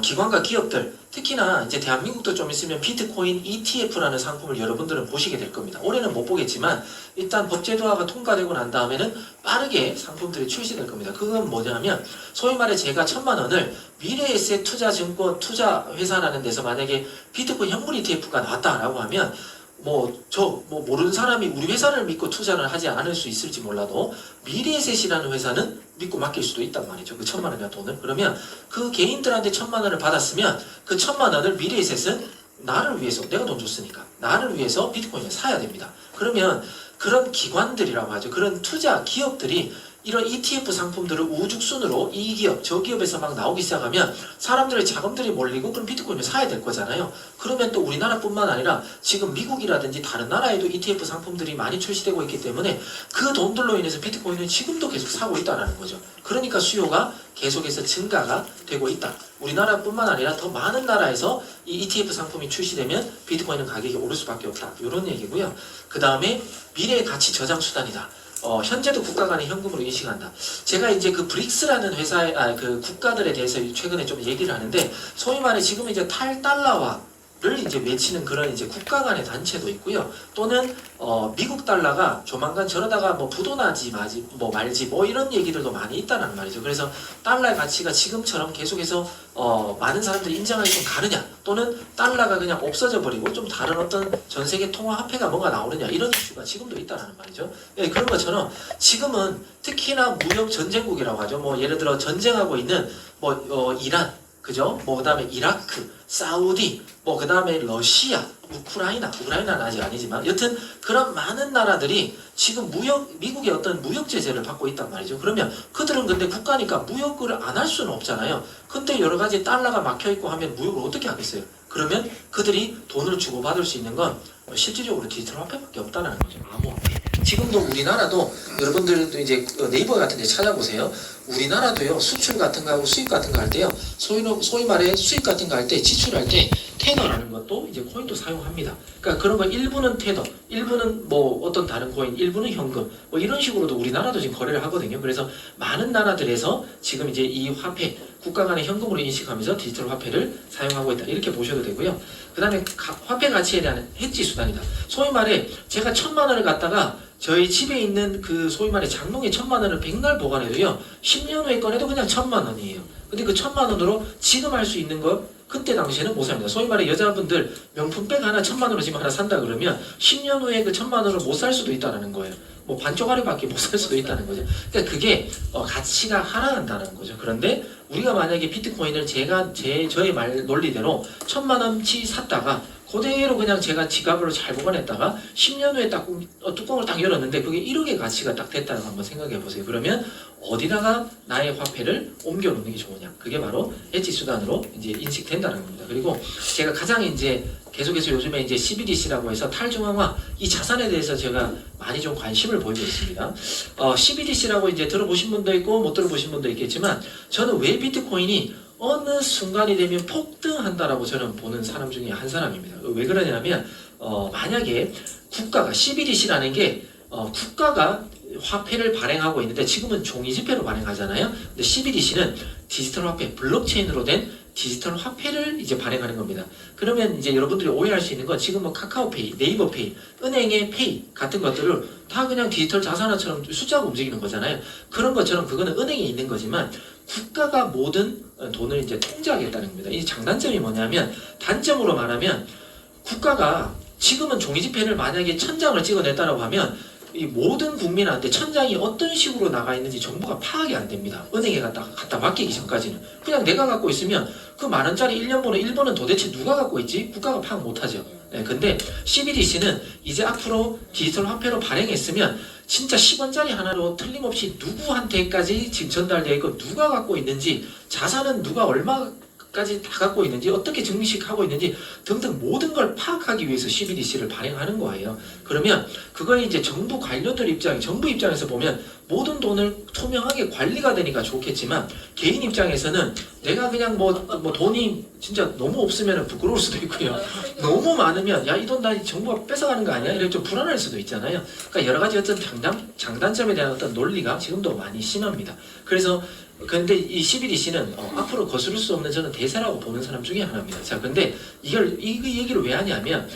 기관과 기업들 특히나 이제 대한민국도 좀 있으면 비트코인 ETF라는 상품을 여러분들은 보시게 될 겁니다. 올해는 못 보겠지만 일단 법제도화가 통과되고 난 다음에는 빠르게 상품들이 출시될 겁니다. 그건 뭐냐면 소위 말해 제가 1,000만 원을 미래에셋 투자증권 투자회사라는 데서 만약에 비트코인 현물 ETF가 나왔다라고 하면 모르는 사람이 우리 회사를 믿고 투자를 하지 않을 수 있을지 몰라도 미래에셋이라는 회사는 믿고 맡길 수도 있단 말이죠. 그 1,000만 원이나 돈을. 그러면 그 개인들한테 1,000만 원을 받았으면 그 1,000만 원을 미래에셋은 나를 위해서 내가 돈 줬으니까 나를 위해서 비트코인을 사야 됩니다. 그러면 그런 기관들이라고 하죠. 그런 투자 기업들이 이런 ETF 상품들을 우죽순으로 이 기업, 저 기업에서 막 나오기 시작하면 사람들의 자금들이 몰리고 그럼 비트코인을 사야 될 거잖아요. 그러면 또 우리나라뿐만 아니라 지금 미국이라든지 다른 나라에도 ETF 상품들이 많이 출시되고 있기 때문에 그 돈들로 인해서 비트코인은 지금도 계속 사고 있다는 거죠. 그러니까 수요가 계속해서 증가가 되고 있다. 우리나라뿐만 아니라 더 많은 나라에서 이 ETF 상품이 출시되면 비트코인은 가격이 오를 수밖에 없다. 이런 얘기고요. 그 다음에 미래의 가치 저장 수단이다. 현재도 국가 간의 현금으로 인식한다. 제가 이제 그 브릭스라는 회사의 그 국가들에 대해서 최근에 좀 얘기를 하는데 소위 말해 지금 이제 탈달러화를 이제 외치는 그런 이제 국가 간의 단체도 있고요. 또는 미국 달러가 조만간 저러다가 뭐 부도나지 말지 이런 얘기들도 많이 있다는 말이죠. 그래서 달러의 가치가 지금처럼 계속해서 많은 사람들이 인정하기 좀 가느냐 또는 달러가 그냥 없어져 버리고 좀 다른 어떤 전 세계 통화 화폐가 뭐가 나오느냐 이런 이슈가 지금도 있다는 말이죠. 예, 그런 것처럼 지금은 특히나 무역 전쟁국이라고 하죠. 예를 들어 전쟁하고 있는 이란 그죠? 뭐 그다음에 이라크, 사우디, 뭐 그다음에 러시아, 우크라이나는 아직 아니지만 여튼 그런 많은 나라들이 지금 미국의 어떤 무역 제재를 받고 있단 말이죠. 그러면 그들은 근데 국가니까 무역을 안 할 수는 없잖아요. 근데 여러 가지 달러가 막혀 있고 하면 무역을 어떻게 하겠어요? 그러면 그들이 돈을 주고 받을 수 있는 건 실질적으로 디지털 화폐밖에 없다는 거죠. 암호화폐. 지금도 우리나라도 여러분들도 이제 네이버 같은 데 찾아보세요. 우리나라도요 수출 같은 거 하고 수입 같은 거 할 때요 소위 말해 수입 같은 거 할 때 지출할 때 테더라는 것도 이제 코인도 사용합니다. 그러니까 그런 거 일부는 테더, 일부는 뭐 어떤 다른 코인, 일부는 현금 뭐 이런 식으로도 우리나라도 지금 거래를 하거든요. 그래서 많은 나라들에서 지금 이제 이 화폐 국가 간의 현금으로 인식하면서 디지털 화폐를 사용하고 있다 이렇게 보셔도 되고요. 그 다음에 화폐 가치에 대한 해지 수단이다. 소위 말해 제가 1,000만 원을 갖다가 저희 집에 있는 그 소위 말해 장롱에 1,000만 원을 백날 보관해도요 10년 후에 꺼내도 그냥 1,000만 원이에요. 근데 그 1,000만 원으로 지금 할 수 있는 거 그때 당시에는 못 삽니다. 소위 말해 여자분들 명품백 하나 1,000만 원으로 지금 하나 산다 그러면 10년 후에 그 1,000만 원으로 못 살 수도 있다는 거예요. 뭐 반쪽아리밖에 못 살 수도 있다는 거죠. 그러니까 그게 가치가 하락한다는 거죠. 그런데 우리가 만약에 비트코인을 저의 말 논리대로 1,000만 원치 샀다가 그대로 그냥 제가 지갑으로 잘 보관했다가 10년 후에 딱 뚜껑을 딱 열었는데 그게 1억의 가치가 딱 됐다는 거 한번 생각해 보세요. 그러면 어디다가 나의 화폐를 옮겨 놓는 게 좋으냐? 그게 바로 해지 수단으로 이제 인식된다는 겁니다. 그리고 제가 가장 이제 계속해서 요즘에 이제 CBDC라고 해서 탈중앙화 이 자산에 대해서 제가 많이 좀 관심을 보이고 있습니다. CBDC라고 이제 들어보신 분도 있고 못 들어보신 분도 있겠지만 저는 왜 비트코인이 어느 순간이 되면 폭등한다라고 저는 보는 사람 중에 한 사람입니다. 왜 그러냐면 만약에 국가가 CBDC라는 게 국가가 화폐를 발행하고 있는데 지금은 종이지폐로 발행하잖아요. 근데 CBDC는 디지털 화폐, 블록체인으로 된 디지털 화폐를 이제 발행하는 겁니다. 그러면 이제 여러분들이 오해할 수 있는 건 지금 뭐 카카오페이, 네이버페이, 은행의 페이 같은 것들을 다 그냥 디지털 자산화처럼 숫자가 움직이는 거잖아요. 그런 것처럼 그거는 은행에 있는 거지만 국가가 모든 돈을 이제 통제하겠다는 겁니다. 이 장단점이 뭐냐면 단점으로 말하면 국가가 지금은 종이지폐를 만약에 1,000장을 찍어냈다라고 하면 이 모든 국민한테 1,000장이 어떤 식으로 나가 있는지 정보가 파악이 안 됩니다. 은행에 갖다 맡기기 전까지는. 그냥 내가 갖고 있으면 그 만원짜리 1년번호 1번은 도대체 누가 갖고 있지? 국가가 파악 못하죠. 네, 근데 CBDC는 이제 앞으로 디지털 화폐로 발행했으면 진짜 10원짜리 하나로 틀림없이 누구한테까지 지금 전달되어 있고 누가 갖고 있는지 자산은 누가 얼마까지 다 갖고 있는지 어떻게 증식하고 있는지 등등 모든 걸 파악하기 위해서 CBDC를 발행하는 거예요. 그러면 그걸 이제 정부 관료들 정부 입장에서 보면 모든 돈을 투명하게 관리가 되니까 좋겠지만 개인 입장에서는 내가 그냥 뭐 돈이 진짜 너무 없으면 부끄러울 수도 있고요. 너무 많으면 야 이 돈 나 정부가 뺏어가는 거 아니야? 이렇게 좀 불안할 수도 있잖아요. 그러니까 여러 가지 어떤 장단점에 대한 어떤 논리가 지금도 많이 심합니다. 그래서 근데 이 CBDC는 앞으로 거스를 수 없는 저는 대세라고 보는 사람 중에 하나입니다. 자, 근데 이 얘기를 왜 하냐면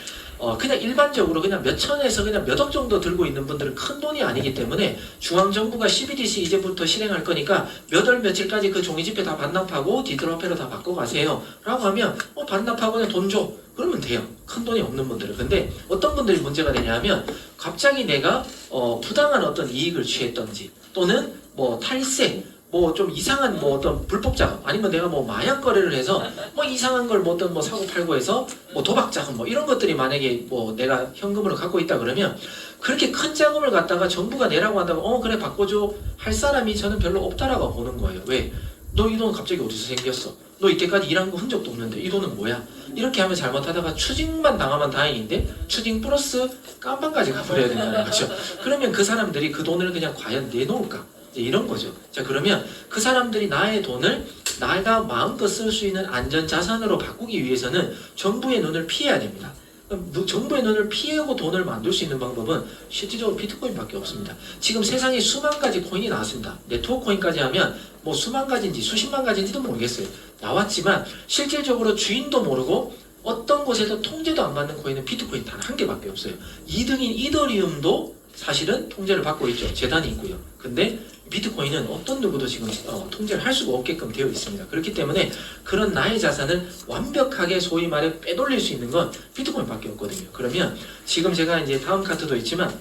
그냥 일반적으로 그냥 몇 천에서 그냥 몇 억 정도 들고 있는 분들은 큰 돈이 아니기 때문에 중앙정부가 CBDC 이제부터 실행할 거니까 몇 월 며칠까지 그 종이지폐 다 반납하고 디지털 화폐로 다 바꿔가세요 라고 하면 반납하고 그냥 돈 줘 그러면 돼요. 큰 돈이 없는 분들은. 근데 어떤 분들이 문제가 되냐면 갑자기 내가 부당한 어떤 이익을 취했던지 또는 뭐 탈세 뭐 좀 이상한 뭐 어떤 불법 자금 아니면 내가 뭐 마약 거래를 해서 뭐 이상한 걸 뭐 어떤 뭐 사고 팔고 해서 뭐 도박 자금 뭐 이런 것들이 만약에 뭐 내가 현금으로 갖고 있다 그러면 그렇게 큰 자금을 갖다가 정부가 내라고 한다고 그래 바꿔줘 할 사람이 저는 별로 없다라고 보는 거예요. 왜? 너 이 돈 갑자기 어디서 생겼어? 너 이때까지 일한 거 흔적도 없는데 이 돈은 뭐야? 이렇게 하면 잘못하다가 추징만 당하면 다행인데 추징 플러스 깜빵까지 가버려야 된다는 거죠. 그러면 그 사람들이 그 돈을 그냥 과연 내놓을까? 이런 거죠. 자, 그러면 그 사람들이 나의 돈을 내가 마음껏 쓸 수 있는 안전자산으로 바꾸기 위해서는 정부의 눈을 피해야 됩니다. 정부의 눈을 피하고 돈을 만들 수 있는 방법은 실질적으로 비트코인밖에 없습니다. 지금 세상에 수만 가지 코인이 나왔습니다. 네트워크 코인까지 하면 뭐 수만 가지인지 수십만 가지인지도 모르겠어요. 나왔지만 실질적으로 주인도 모르고 어떤 곳에도 통제도 안 받는 코인은 비트코인 단 한 개밖에 없어요. 2등인 이더리움도 사실은 통제를 받고 있죠. 재단이 있고요. 근데 비트코인은 어떤 누구도 지금 통제를 할 수가 없게끔 되어 있습니다. 그렇기 때문에 그런 나의 자산을 완벽하게 소위 말해 빼돌릴 수 있는 건 비트코인밖에 없거든요. 그러면 지금 제가 이제 다음 카드도 있지만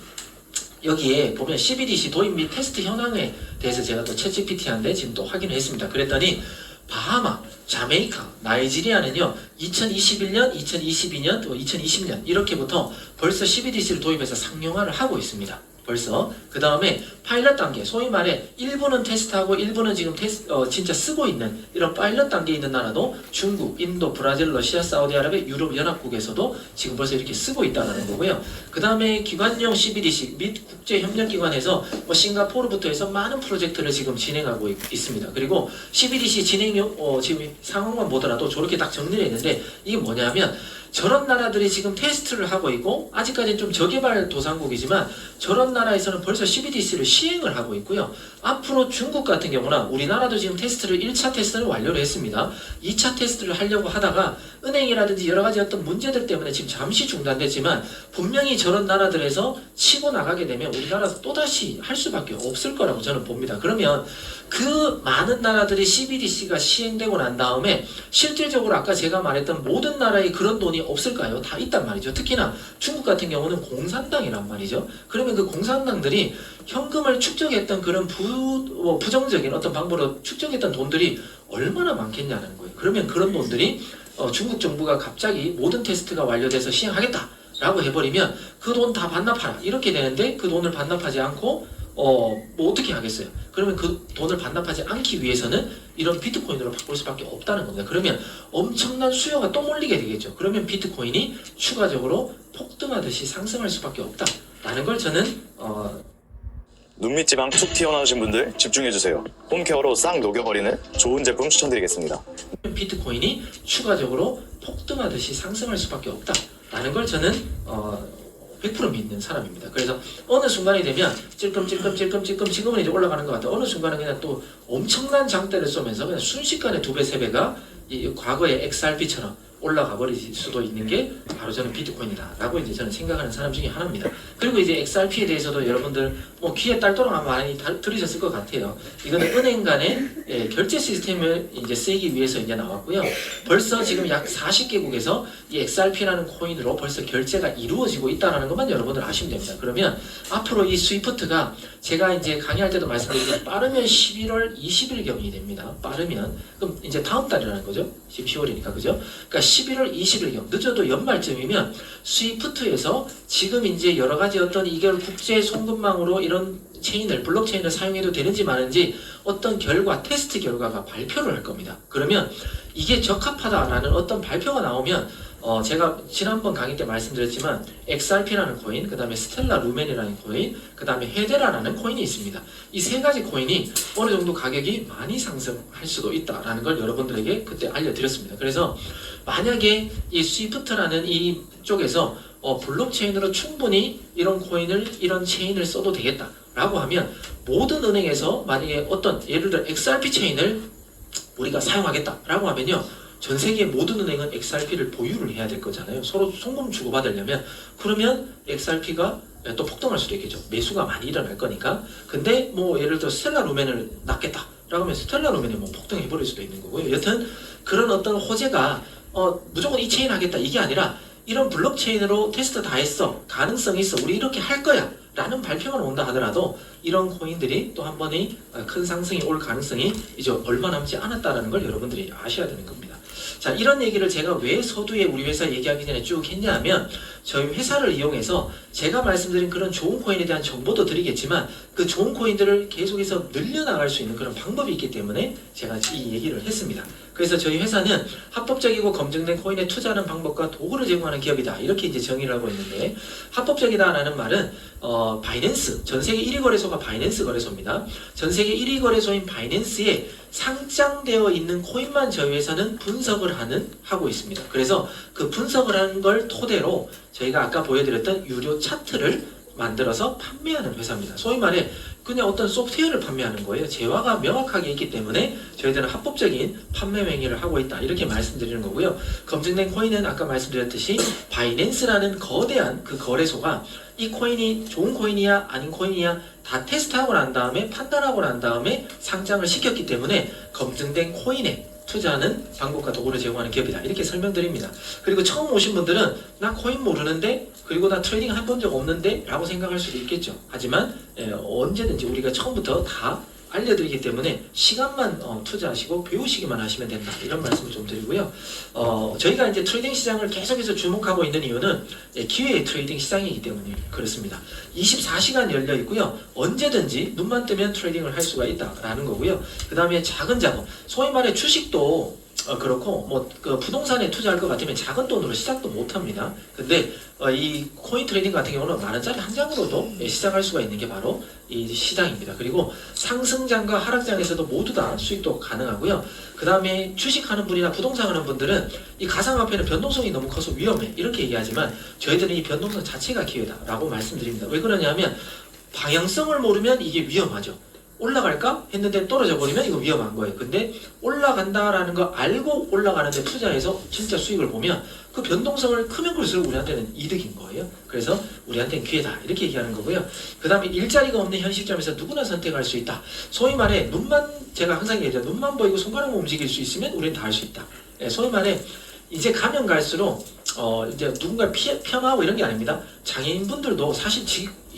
여기에 보면 CBDC 도입 및 테스트 현황에 대해서 제가 또 챗GPT한테 지금 또 확인을 했습니다. 그랬더니 바하마, 자메이카, 나이지리아는요 2021년, 2022년, 또 2020년 이렇게부터 벌써 CBDC를 도입해서 상용화를 하고 있습니다. 벌써 그 다음에 파일럿 단계, 소위 말해 일부는 테스트하고 일부는 지금 진짜 쓰고 있는 이런 파일럿 단계에 있는 나라도 중국, 인도, 브라질, 러시아, 사우디아라비아, 유럽 연합국에서도 지금 벌써 이렇게 쓰고 있다는 거고요. 그 다음에 기관용 CBDC 및 국제 협력기관에서 뭐 싱가포르부터 해서 많은 프로젝트를 지금 진행하고 있습니다. 그리고 CBDC 진행용 지금 상황만 보더라도 저렇게 딱 정리를 했는데 이게 뭐냐면 저런 나라들이 지금 테스트를 하고 있고 아직까지는 좀 저개발 도상국이지만 저런 나라에서는 벌써 CBDC를 시행을 하고 있고요. 앞으로 중국 같은 경우나 우리나라도 지금 테스트를 1차 테스트를 완료를 했습니다. 2차 테스트를 하려고 하다가 은행이라든지 여러 가지 어떤 문제들 때문에 지금 잠시 중단됐지만 분명히 저런 나라들에서 치고 나가게 되면 우리나라도 또다시 할 수밖에 없을 거라고 저는 봅니다. 그러면 그 많은 나라들이 CBDC가 시행되고 난 다음에 실질적으로 아까 제가 말했던 모든 나라에 그런 돈이 없을까요? 다 있단 말이죠. 특히나 중국 같은 경우는 공산당이란 말이죠. 그러면 그 공산당들이 현금을 축적했던 그런 부정적인 어떤 방법으로 축적했던 돈들이 얼마나 많겠냐는 거예요. 그러면 그런 돈들이 중국 정부가 갑자기 모든 테스트가 완료돼서 시행하겠다라고 해버리면 그 돈 다 반납하라 이렇게 되는데 그 돈을 반납하지 않고 뭐 어떻게 하겠어요? 그러면 그 돈을 반납하지 않기 위해서는 이런 비트코인으로 바꿀 수밖에 없다는 겁니다. 그러면 엄청난 수요가 또 몰리게 되겠죠. 그러면 비트코인이 추가적으로 폭등하듯이 상승할 수밖에 없다라는 걸 저는 눈밑지방 툭 튀어나오신 분들 집중해주세요. 홈케어로 싹 녹여버리는 좋은 제품 추천드리겠습니다. 비트코인이 추가적으로 폭등하듯이 상승할 수밖에 없다라는 걸 저는 100% 믿는 사람입니다. 그래서 어느 순간이 되면 찔끔 지금은 이제 올라가는 것 같아요. 어느 순간은 그냥 또 엄청난 장대를 쏘면서 그냥 순식간에 2배, 3배가 이 과거의 XRP처럼 올라가 버릴 수도 있는 게 바로 저는 비트코인이다라고 이제 저는 생각하는 사람 중에 하나입니다. 그리고 이제 XRP에 대해서도 여러분들 뭐 귀에 딸도록 많이 들으셨을 것 같아요. 이거는 은행 간의 결제 시스템을 이제 쓰기 위해서 이제 나왔고요. 벌써 지금 약 40개국에서 이 XRP라는 코인으로 벌써 결제가 이루어지고 있다는 것만 여러분들 아시면 됩니다. 그러면 앞으로 이 스위프트가 제가 이제 강의할 때도 말씀드리지만 빠르면 11월 20일경이 됩니다. 빠르면 그럼 이제 다음 달이라는 거죠. 지금 10월이니까 그죠? 그러니까 11월 20일경 늦어도 연말쯤이면 스위프트에서 지금 이제 여러 가지 어떤 이걸 국제 송금망으로 이런 체인을 블록체인을 사용해도 되는지 마는지 어떤 결과 테스트 결과가 발표를 할 겁니다. 그러면 이게 적합하다라는 어떤 발표가 나오면 제가 지난번 강의 때 말씀드렸지만 XRP라는 코인, 그 다음에 스텔라 루멘이라는 코인, 그 다음에 헤데라라는 코인이 있습니다. 이 세 가지 코인이 어느 정도 가격이 많이 상승할 수도 있다라는 걸 여러분들에게 그때 알려드렸습니다. 그래서 만약에 이 스위프트라는 이 쪽에서 블록체인으로 충분히 이런 코인을, 이런 체인을 써도 되겠다라고 하면 모든 은행에서 만약에 어떤 예를 들어 XRP 체인을 우리가 사용하겠다라고 하면요. 전 세계 모든 은행은 XRP를 보유를 해야 될 거잖아요. 서로 송금 주고받으려면. 그러면 XRP가 또 폭등할 수도 있겠죠. 매수가 많이 일어날 거니까. 근데 뭐 예를 들어 스텔라 루멘을 놨겠다. 라고 하면 스텔라 루멘이 뭐 폭등해버릴 수도 있는 거고요. 여튼 그런 어떤 호재가 무조건 이 체인 하겠다. 이게 아니라 이런 블록체인으로 테스트 다 했어. 가능성이 있어. 우리 이렇게 할 거야. 라는 발표가 온다 하더라도 이런 코인들이 또 한 번의 큰 상승이 올 가능성이 이제 얼마 남지 않았다는 걸 여러분들이 아셔야 되는 겁니다. 자, 이런 얘기를 제가 왜 서두에 우리 회사 얘기하기 전에 쭉 했냐 하면 저희 회사를 이용해서 제가 말씀드린 그런 좋은 코인에 대한 정보도 드리겠지만 그 좋은 코인들을 계속해서 늘려나갈 수 있는 그런 방법이 있기 때문에 제가 이 얘기를 했습니다. 그래서 저희 회사는 합법적이고 검증된 코인에 투자하는 방법과 도구를 제공하는 기업이다. 이렇게 이제 정의를 하고 있는데 합법적이다라는 말은 바이낸스, 전 세계 1위 거래소가 바이낸스 거래소입니다. 전 세계 1위 거래소인 바이낸스에 상장되어 있는 코인만 저희 회사는 분석을 하고 있습니다. 그래서 그 분석을 하는 걸 토대로 저희가 아까 보여드렸던 유료 차트를 만들어서 판매하는 회사입니다. 소위 말해 그냥 어떤 소프트웨어를 판매하는 거예요. 재화가 명확하게 있기 때문에 저희들은 합법적인 판매 행위를 하고 있다. 이렇게 말씀드리는 거고요. 검증된 코인은 아까 말씀드렸듯이 바이낸스라는 거대한 그 거래소가 이 코인이 좋은 코인이야 아닌 코인이야 다 테스트하고 난 다음에 판단하고 난 다음에 상장을 시켰기 때문에 검증된 코인에 투자하는 방법과 도구를 제공하는 기업이다. 이렇게 설명드립니다. 그리고 처음 오신 분들은 나 코인 모르는데 그리고 나 트레이딩 해본 적 없는데 라고 생각할 수도 있겠죠. 하지만 언제든지 우리가 처음부터 다 알려드리기 때문에 시간만 투자하시고 배우시기만 하시면 된다 이런 말씀을 좀 드리고요. 저희가 이제 트레이딩 시장을 계속해서 주목하고 있는 이유는 기회의 트레이딩 시장이기 때문에 그렇습니다. 24시간 열려 있고요. 언제든지 눈만 뜨면 트레이딩을 할 수가 있다라는 거고요. 그 다음에 작은 자금, 소위 말해 주식도 그렇고 그 부동산에 투자할 것 같으면 작은 돈으로 시작도 못합니다. 근데 이 코인 트레이딩 같은 경우는 만 원짜리 한 장으로도 시작할 수가 있는 게 바로 이 시장입니다. 그리고 상승장과 하락장에서도 모두 다 수익도 가능하고요. 그 다음에 주식하는 분이나 부동산 하는 분들은 이 가상화폐는 변동성이 너무 커서 위험해 이렇게 얘기하지만 저희들은 이 변동성 자체가 기회다라고 말씀드립니다. 왜 그러냐면 방향성을 모르면 이게 위험하죠. 올라갈까 했는데 떨어져 버리면 이거 위험한 거예요. 근데 올라간다라는 거 알고 올라가는데 투자해서 진짜 수익을 보면 그 변동성을 크면 클수록 우리한테는 이득인 거예요. 그래서 우리한테는 기회다 이렇게 얘기하는 거고요. 그 다음에 일자리가 없는 현 시점에서 누구나 선택할 수 있다. 소위 말해 눈만, 제가 항상 얘기하죠. 눈만 보이고 손가락만 움직일 수 있으면 우리는 다 할 수 있다. 소위 말해 이제 가면 갈수록 이제 누군가 편하고 이런 게 아닙니다. 장애인분들도 사실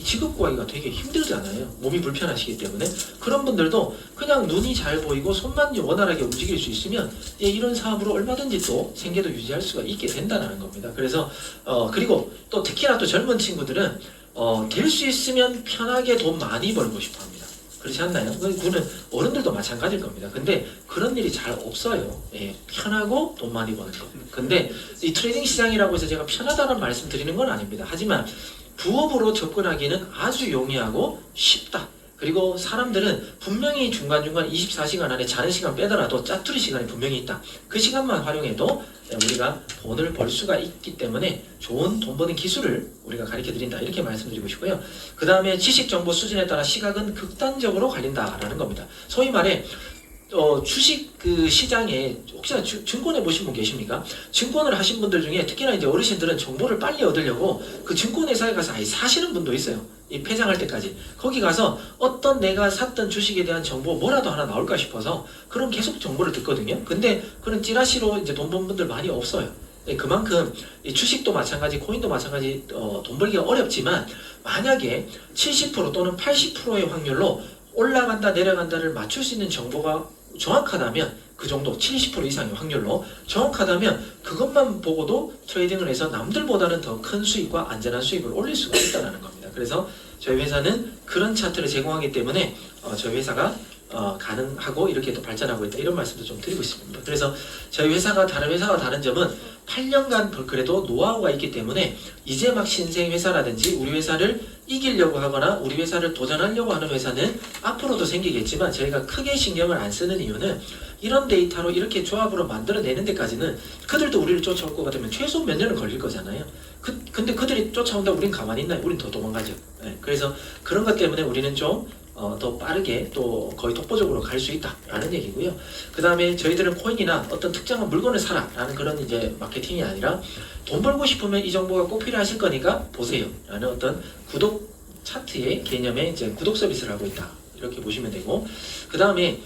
직업 구하기가 되게 힘들잖아요. 몸이 불편하시기 때문에 그런 분들도 그냥 눈이 잘 보이고 손만 원활하게 움직일 수 있으면 이런 사업으로 얼마든지 또 생계도 유지할 수가 있게 된다는 겁니다. 그래서 그리고 또 특히나 또 젊은 친구들은 될 수 있으면 편하게 돈 많이 벌고 싶어합니다. 그렇지 않나요? 그거는 어른들도 마찬가지일 겁니다. 근데 그런 일이 잘 없어요. 편하고 돈 많이 버는 거. 근데 이 트레이딩 시장이라고 해서 제가 편하다는 말씀 드리는 건 아닙니다. 하지만 부업으로 접근하기는 아주 용이하고 쉽다. 그리고 사람들은 분명히 중간중간 24시간 안에 자는 시간 빼더라도 짜투리 시간이 분명히 있다. 그 시간만 활용해도 우리가 돈을 벌 수가 있기 때문에 좋은 돈 버는 기술을 우리가 가르쳐 드린다. 이렇게 말씀드리고 싶고요. 그 다음에 지식 정보 수준에 따라 시각은 극단적으로 갈린다라는 겁니다. 소위 말해 주식 그 시장에 혹시나 증권해 보신 분 계십니까? 증권을 하신 분들 중에 특히나 이제 어르신들은 정보를 빨리 얻으려고 그 증권회사에 가서 아예 사시는 분도 있어요. 이 폐장할 때까지. 거기 가서 어떤 내가 샀던 주식에 대한 정보 뭐라도 하나 나올까 싶어서 그럼 계속 정보를 듣거든요. 근데 그런 찌라시로 이제 돈 번 분들 많이 없어요. 그만큼 이 주식도 마찬가지, 코인도 마찬가지 돈 벌기가 어렵지만 만약에 70% 또는 80%의 확률로 올라간다 내려간다를 맞출 수 있는 정보가 정확하다면 그 정도 70% 이상의 확률로 정확하다면 그것만 보고도 트레이딩을 해서 남들보다는 더 큰 수익과 안전한 수익을 올릴 수가 있다는 겁니다. 그래서 저희 회사는 그런 차트를 제공하기 때문에 저희 회사가 가능하고 이렇게 또 발전하고 있다 이런 말씀도 좀 드리고 있습니다. 그래서 저희 회사가 다른 회사와 다른 점은 8년간 그래도 노하우가 있기 때문에 이제 막 신생 회사라든지 우리 회사를 이기려고 하거나 우리 회사를 도전하려고 하는 회사는 앞으로도 생기겠지만 저희가 크게 신경을 안 쓰는 이유는 이런 데이터로 이렇게 조합으로 만들어내는 데까지는 그들도 우리를 쫓아올 것 같으면 최소 몇 년은 걸릴 거잖아요. 근데 그들이 쫓아온다고 우린 가만히 있나요? 우린 더 도망가죠. 그래서 그런 것 때문에 우리는 좀 더 빠르게 또 거의 독보적으로 갈 수 있다라는 얘기고요. 그 다음에 저희들은 코인이나 어떤 특정한 물건을 사라라는 그런 이제 마케팅이 아니라 돈 벌고 싶으면 이 정보가 꼭 필요하실 거니까 보세요 라는 어떤 구독 차트의 개념의 이제 구독 서비스를 하고 있다 이렇게 보시면 되고, 그 다음에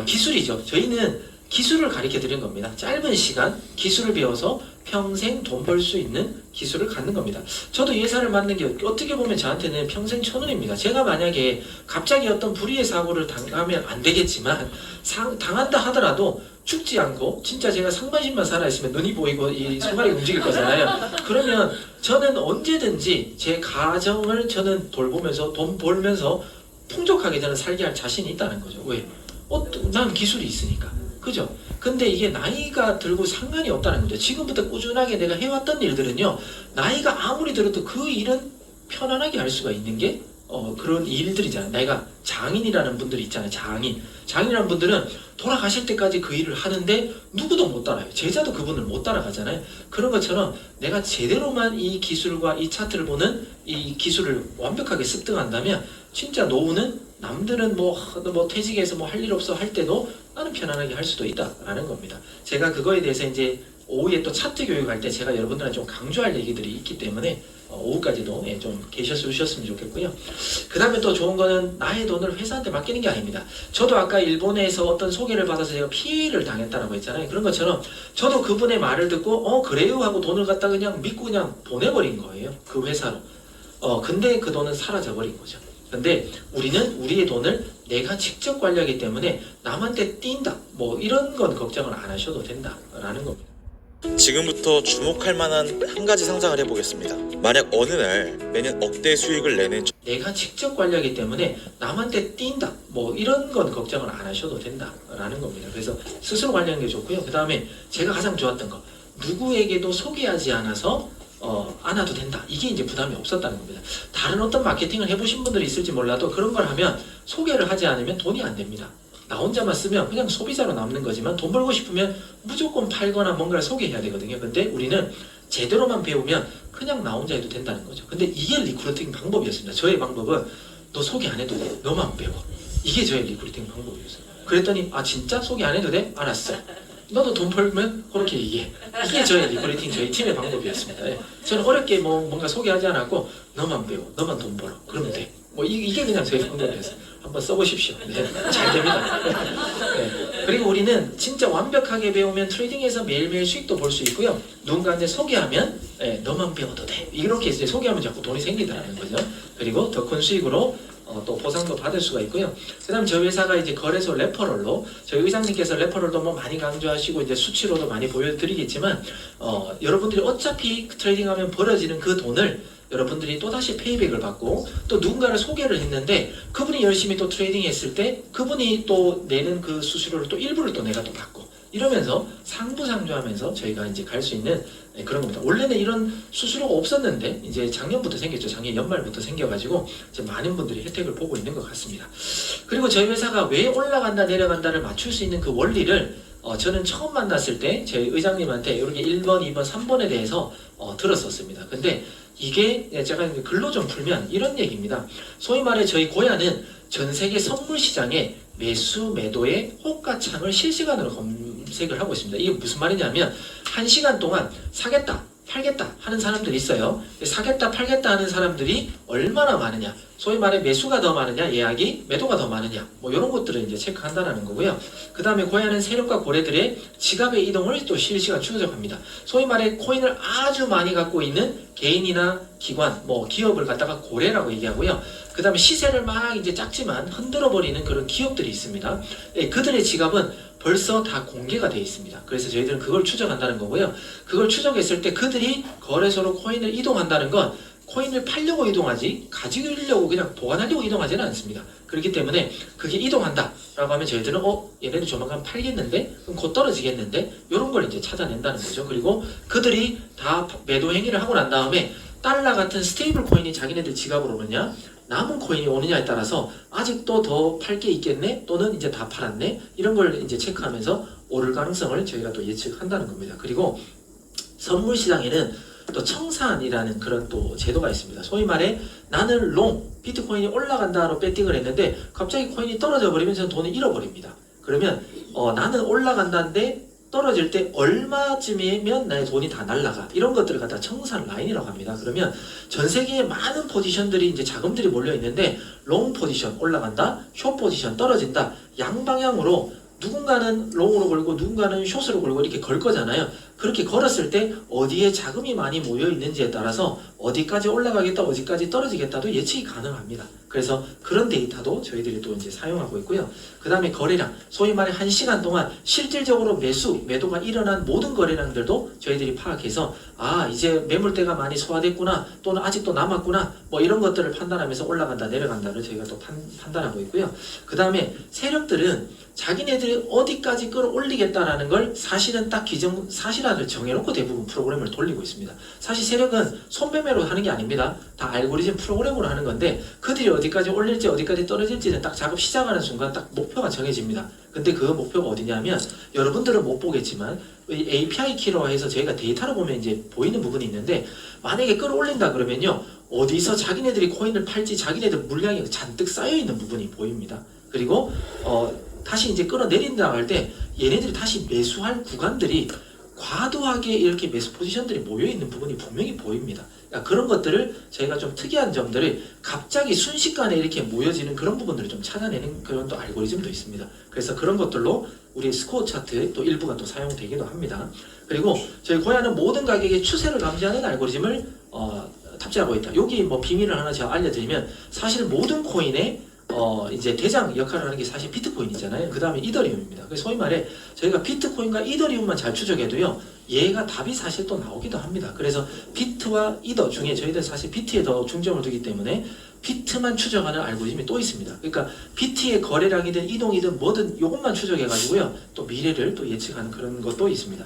기술이죠. 저희는 기술을 가르쳐 드리는 겁니다. 짧은 시간 기술을 배워서 평생 돈 벌 수 있는 기술을 갖는 겁니다. 저도 이 회사를 맡는 게 어떻게 보면 저한테는 평생 천운입니다. 제가 만약에 갑자기 어떤 불의의 사고를 당하면 안 되겠지만 당한다 하더라도 죽지 않고 진짜 제가 상반신만 살아있으면 눈이 보이고 이 손가락이 움직일 거잖아요. 그러면 저는 언제든지 제 가정을 저는 돌보면서 돈 벌면서 풍족하게 저는 살게 할 자신이 있다는 거죠. 왜? 난 기술이 있으니까. 그죠? 근데 이게 나이가 들고 상관이 없다는 거죠. 지금부터 꾸준하게 내가 해왔던 일들은요, 나이가 아무리 들어도 그 일은 편안하게 할 수가 있는 게 그런 일들이잖아요. 내가 장인이라는 분들이 있잖아요. 장인이라는 분들은 돌아가실 때까지 그 일을 하는데 누구도 못 따라요. 제자도 그분을 못 따라가잖아요. 그런 것처럼 내가 제대로만 이 기술과 이 차트를 보는 이 기술을 완벽하게 습득한다면 진짜 노후는 남들은 뭐 퇴직해서 뭐 할 일 없어 할 때도 나는 편안하게 할 수도 있다라는 겁니다. 제가 그거에 대해서 이제 오후에 또 차트 교육할 때 제가 여러분들한테 좀 강조할 얘기들이 있기 때문에 오후까지도 좀 계셨으면 좋겠고요. 그 다음에 또 좋은 거는 나의 돈을 회사한테 맡기는 게 아닙니다. 저도 아까 일본에서 어떤 소개를 받아서 제가 피해를 당했다고 했잖아요. 그런 것처럼 저도 그분의 말을 듣고 그래요 하고 돈을 갖다 그냥 믿고 그냥 보내버린 거예요. 그 회사로. 근데 그 돈은 사라져버린 거죠. 근데 우리는 우리의 돈을 내가 직접 관리하기 때문에 남한테 띈다 뭐 이런 건 걱정을 안 하셔도 된다라는 겁니다. 지금부터 주목할 만한 한 가지 상상을 해보겠습니다. 만약 어느 날 매년 억대 수익을 내는 내가 직접 관리하기 때문에 남한테 띈다 뭐 이런 건 걱정을 안 하셔도 된다라는 겁니다. 그래서 스스로 관리하는 게 좋고요. 그 다음에 제가 가장 좋았던 거 누구에게도 소개하지 않아서 안 와도 된다. 이게 이제 부담이 없었다는 겁니다. 다른 어떤 마케팅을 해보신 분들이 있을지 몰라도 그런 걸 하면 소개를 하지 않으면 돈이 안 됩니다. 나 혼자만 쓰면 그냥 소비자로 남는 거지만 돈 벌고 싶으면 무조건 팔거나 뭔가를 소개해야 되거든요. 근데 우리는 제대로만 배우면 그냥 나 혼자 해도 된다는 거죠. 근데 이게 리크루팅 방법이었습니다. 저의 방법은 너 소개 안 해도 돼. 너만 배워. 이게 저의 리크루팅 방법이었어요. 그랬더니 아 진짜 소개 안 해도 돼? 알았어. 너도 돈 벌면 그렇게 얘기해. 이게 저의 리크루팅 저희 팀의 방법이었습니다. 예. 저는 어렵게 뭔가 소개하지 않았고 너만 배워. 너만 돈 벌어. 그러면 돼. 뭐 이게 그냥 저희 방법이었어요. 한번 써보십시오. 네, 잘 됩니다. 네. 그리고 우리는 진짜 완벽하게 배우면 트레이딩에서 매일매일 수익도 볼 수 있고요. 누군가한테 소개하면 너만 배워도 돼. 이렇게 이제 소개하면 자꾸 돈이 생기더라는 거죠. 그리고 더 큰 수익으로 또 보상도 받을 수가 있고요. 그 다음 저희 회사가 이제 거래소 레퍼럴로 저희 의장님께서 레퍼럴도 뭐 많이 강조하시고 이제 수치로도 많이 보여드리겠지만 여러분들이 어차피 트레이딩하면 벌어지는 그 돈을 여러분들이 또다시 페이백을 받고 또 누군가를 소개를 했는데 그분이 열심히 또 트레이딩 했을 때 그분이 또 내는 그 수수료를 또 일부를 또 내가 또 받고 이러면서 상부상조하면서 저희가 이제 갈 수 있는 그런 겁니다. 원래는 이런 수수료가 없었는데 이제 작년부터 생겼죠. 작년 연말부터 생겨가지고 이제 많은 분들이 혜택을 보고 있는 것 같습니다. 그리고 저희 회사가 왜 올라간다 내려간다를 맞출 수 있는 그 원리를 저는 처음 만났을 때 저희 의장님한테 이렇게 1번, 2번, 3번에 대해서 들었었습니다. 근데 이게 제가 글로 좀 풀면 이런 얘기입니다. 소위 말해 저희 고야는 전 세계 선물 시장에 매수, 매도의 호가창을 실시간으로 검색을 하고 있습니다. 이게 무슨 말이냐면 1시간 동안 사겠다, 팔겠다 하는 사람들이 있어요. 사겠다, 팔겠다 하는 사람들이 얼마나 많으냐, 소위 말해 매수가 더 많으냐, 예약이 매도가 더 많으냐, 뭐 이런 것들을 이제 체크한다는 거고요. 그 다음에 고야는 세력과 고래들의 지갑의 이동을 또 실시간 추적합니다. 소위 말해 코인을 아주 많이 갖고 있는 개인이나 기관, 뭐 기업을 갖다가 고래라고 얘기하고요. 그 다음에 시세를 막 이제 작지만 흔들어 버리는 그런 기업들이 있습니다. 그들의 지갑은 벌써 다 공개가 되어 있습니다. 그래서 저희들은 그걸 추적한다는 거고요. 그걸 추적했을 때 그들이 거래소로 코인을 이동한다는 건 코인을 팔려고 이동하지 가지려고 그냥 보관하려고 이동하지는 않습니다. 그렇기 때문에 그게 이동한다 라고 하면 저희들은 얘네들 조만간 팔겠는데 그럼 곧 떨어지겠는데 이런 걸 이제 찾아낸다는 거죠. 그리고 그들이 다 매도 행위를 하고 난 다음에 달러 같은 스테이블 코인이 자기네들 지갑으로 오느냐 남은 코인이 오느냐에 따라서 아직도 더 팔 게 있겠네 또는 이제 다 팔았네 이런 걸 이제 체크하면서 오를 가능성을 저희가 또 예측한다는 겁니다. 그리고 선물 시장에는 또 청산이라는 그런 또 제도가 있습니다. 소위 말해 나는 롱 비트코인이 올라간다로 배팅을 했는데 갑자기 코인이 떨어져 버리면 저는 돈을 잃어버립니다. 그러면 나는 올라간다는데 떨어질 때 얼마쯤이면 나의 돈이 다 날라가 이런 것들을 갖다 청산 라인이라고 합니다. 그러면 전 세계에 많은 포지션들이 이제 자금들이 몰려 있는데 롱 포지션 올라간다, 숏 포지션 떨어진다 양방향으로 누군가는 롱으로 걸고 누군가는 숏으로 걸고 이렇게 걸 거잖아요. 그렇게 걸었을 때 어디에 자금이 많이 모여 있는지에 따라서 어디까지 올라가겠다 어디까지 떨어지겠다도 예측이 가능합니다. 그래서 그런 데이터도 저희들이 또 이제 사용하고 있고요. 그 다음에 거래량, 소위 말해 1시간 동안 실질적으로 매수, 매도가 일어난 모든 거래량들도 저희들이 파악해서 아 이제 매물대가 많이 소화됐구나 또는 아직도 남았구나 뭐 이런 것들을 판단하면서 올라간다 내려간다를 저희가 또 판단하고 있고요. 그 다음에 세력들은 자기네들이 어디까지 끌어올리겠다라는 걸 사실은 딱 사실화를 정해놓고 대부분 프로그램을 돌리고 있습니다. 사실 세력은 손매매로 하는 게 아닙니다. 다 알고리즘 프로그램으로 하는 건데 그들이 어디까지 올릴지 어디까지 떨어질지는 딱 작업 시작하는 순간 딱 목표가 정해집니다. 근데 그 목표가 어디냐면 여러분들은 못 보겠지만 API 키로 해서 저희가 데이터로 보면 이제 보이는 부분이 있는데 만약에 끌어올린다 그러면요 어디서 자기네들이 코인을 팔지 자기네들 물량이 잔뜩 쌓여있는 부분이 보입니다. 그리고 다시 이제 끌어내린다고 할 때 얘네들이 다시 매수할 구간들이 과도하게 이렇게 매수 포지션들이 모여있는 부분이 분명히 보입니다. 그러니까 그런 것들을 저희가 좀 특이한 점들을 갑자기 순식간에 이렇게 모여지는 그런 부분들을 좀 찾아내는 그런 또 알고리즘도 있습니다. 그래서 그런 것들로 우리 스코어 차트 또 일부가 또 사용되기도 합니다. 그리고 저희 고야는 모든 가격의 추세를 감지하는 알고리즘을 탑재하고 있다. 여기 뭐 비밀을 하나 제가 알려드리면 사실 모든 코인의 이제 대장 역할을 하는 게 사실 비트코인이잖아요. 그 다음에 이더리움입니다. 그래서 소위 말해 저희가 비트코인과 이더리움만 잘 추적해도요, 얘가 답이 사실 또 나오기도 합니다. 그래서 비트와 이더 중에 저희들 사실 비트에 더 중점을 두기 때문에 비트만 추적하는 알고리즘이 또 있습니다. 그러니까 비트의 거래량이든 이동이든 뭐든 이것만 추적해가지고요, 또 미래를 또 예측하는 그런 것도 있습니다.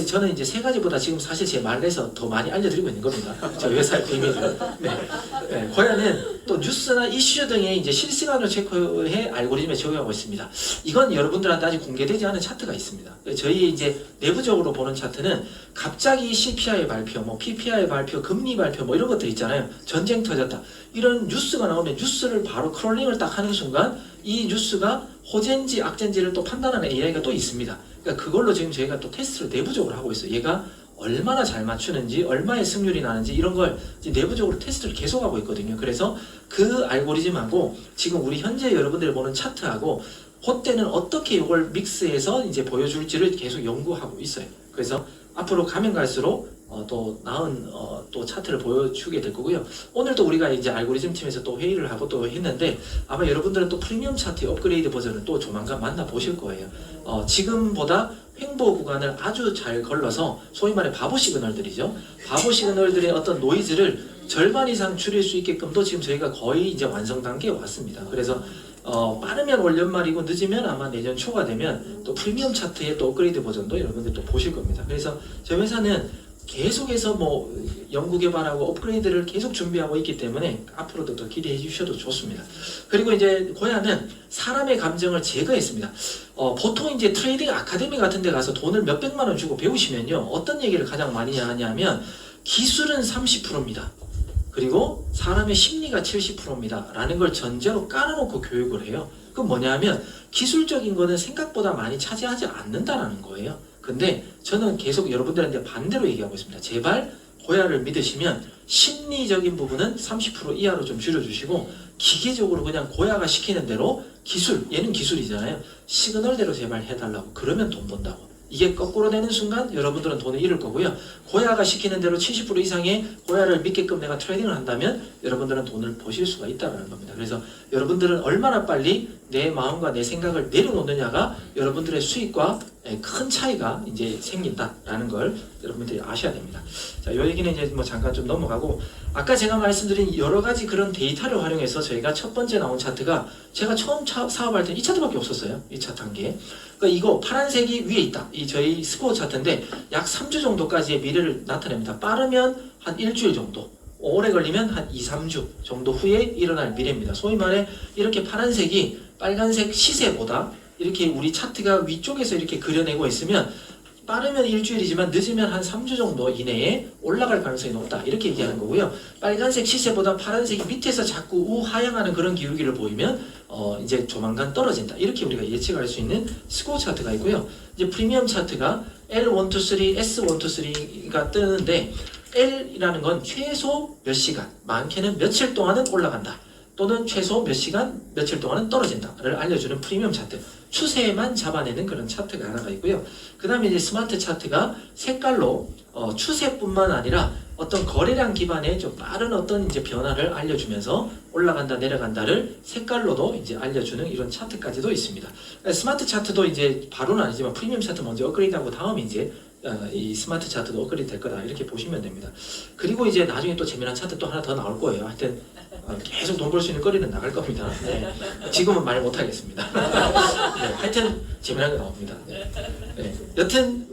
저는 이제 세 가지보다 지금 사실 제 말에서 더 많이 알려드리고 있는 겁니다. 저희 회사의 비밀을. 네. 고야는 또 뉴스나 이슈 등의 이제 실시간으로 체크해 알고리즘에 적용하고 있습니다. 이건 여러분들한테 아직 공개되지 않은 차트가 있습니다. 저희 이제 내부적으로 보는 차트는 갑자기 CPI 발표, 뭐 PPI 발표, 금리 발표 뭐 이런 것들 있잖아요. 전쟁 터졌다. 이런 뉴스가 나오면 뉴스를 바로 크롤링을 딱 하는 순간 이 뉴스가 호재인지 악재인지를 또 판단하는 AI가 또 있습니다. 그러니까 그걸로 지금 저희가 또 테스트를 내부적으로 하고 있어요. 얘가 얼마나 잘 맞추는지, 얼마의 승률이 나는지 이런 걸 이제 내부적으로 테스트를 계속하고 있거든요. 그래서 그 알고리즘하고 지금 우리 현재 여러분들이 보는 차트하고 그때는 어떻게 이걸 믹스해서 이제 보여줄지를 계속 연구하고 있어요. 그래서 앞으로 가면 갈수록 또 나은 또 차트를 보여주게 될 거고요. 오늘도 우리가 이제 알고리즘 팀에서 또 회의를 하고 또 했는데 아마 여러분들은 또 프리미엄 차트의 업그레이드 버전을 또 조만간 만나 보실 거예요. 지금보다 횡보 구간을 아주 잘 걸러서 소위 말해 바보 시그널들이죠. 바보 시그널들의 어떤 노이즈를 절반 이상 줄일 수 있게끔도 지금 저희가 거의 이제 완성 단계에 왔습니다. 그래서 빠르면 올 연말이고 늦으면 아마 내년 초가 되면 또 프리미엄 차트의 또 업그레이드 버전도 여러분들 또 보실 겁니다. 그래서 저희 회사는 계속해서 뭐 연구 개발하고 업그레이드를 계속 준비하고 있기 때문에 앞으로도 더 기대해 주셔도 좋습니다. 그리고 이제 고야는 사람의 감정을 제거했습니다. 보통 이제 트레이딩 아카데미 같은 데 가서 돈을 몇백만 원 주고 배우시면요, 어떤 얘기를 가장 많이 하냐면 기술은 30%입니다. 그리고 사람의 심리가 70%입니다. 라는 걸 전제로 깔아놓고 교육을 해요. 그건 뭐냐 하면 기술적인 거는 생각보다 많이 차지하지 않는다라는 거예요. 근데 저는 계속 여러분들한테 반대로 얘기하고 있습니다. 제발 고야를 믿으시면 심리적인 부분은 30% 이하로 좀 줄여주시고 기계적으로 그냥 고야가 시키는 대로 기술, 얘는 기술이잖아요. 시그널대로 제발 해달라고. 그러면 돈 번다고. 이게 거꾸로 되는 순간 여러분들은 돈을 잃을 거고요. 고야가 시키는 대로 70% 이상의 고야를 믿게끔 내가 트레이딩을 한다면 여러분들은 돈을 버실 수가 있다는 겁니다. 그래서 여러분들은 얼마나 빨리 내 마음과 내 생각을 내려놓느냐가 여러분들의 수익과 큰 차이가 이제 생긴다라는 걸 여러분들이 아셔야 됩니다. 자, 요 얘기는 이제 뭐 잠깐 좀 넘어가고, 아까 제가 말씀드린 여러 가지 그런 데이터를 활용해서 저희가 첫 번째 나온 차트가 제가 처음 사업할 때 이 차트밖에 없었어요. 이 차트 한 개. 그러니까 이거 파란색이 위에 있다. 이 저희 스코어 차트인데 약 3주 정도까지의 미래를 나타냅니다. 빠르면 한 일주일 정도, 오래 걸리면 한 2, 3주 정도 후에 일어날 미래입니다. 소위 말해 이렇게 파란색이 빨간색 시세보다 이렇게 우리 차트가 위쪽에서 이렇게 그려내고 있으면 빠르면 일주일이지만 늦으면 한 3주 정도 이내에 올라갈 가능성이 높다, 이렇게 얘기하는 거고요. 빨간색 시세보다 파란색이 밑에서 자꾸 우하향하는 그런 기울기를 보이면 이제 조만간 떨어진다, 이렇게 우리가 예측할 수 있는 스코어 차트가 있고요. 이제 프리미엄 차트가 L123, S123가 뜨는데 L이라는 건 최소 몇 시간, 많게는 며칠 동안은 올라간다, 또는 최소 몇 시간, 며칠 동안은 떨어진다를 알려주는 프리미엄 차트, 추세만 잡아내는 그런 차트가 하나가 있고요. 그 다음에 이제 스마트 차트가 색깔로 추세뿐만 아니라 어떤 거래량 기반의 좀 빠른 어떤 이제 변화를 알려주면서 올라간다 내려간다를 색깔로도 이제 알려주는 이런 차트까지도 있습니다. 스마트 차트도 이제 바로는 아니지만 프리미엄 차트 먼저 업그레이드하고 다음에 이제 이 스마트 차트도 업그레이드 될 거다, 이렇게 보시면 됩니다. 그리고 이제 나중에 또 재미난 차트 또 하나 더 나올 거예요. 하여튼 계속 돈 벌 수 있는 거리는 나갈 겁니다. 네. 지금은 말 못하겠습니다. 네. 하여튼 재미난 거 나옵니다. 네. 여튼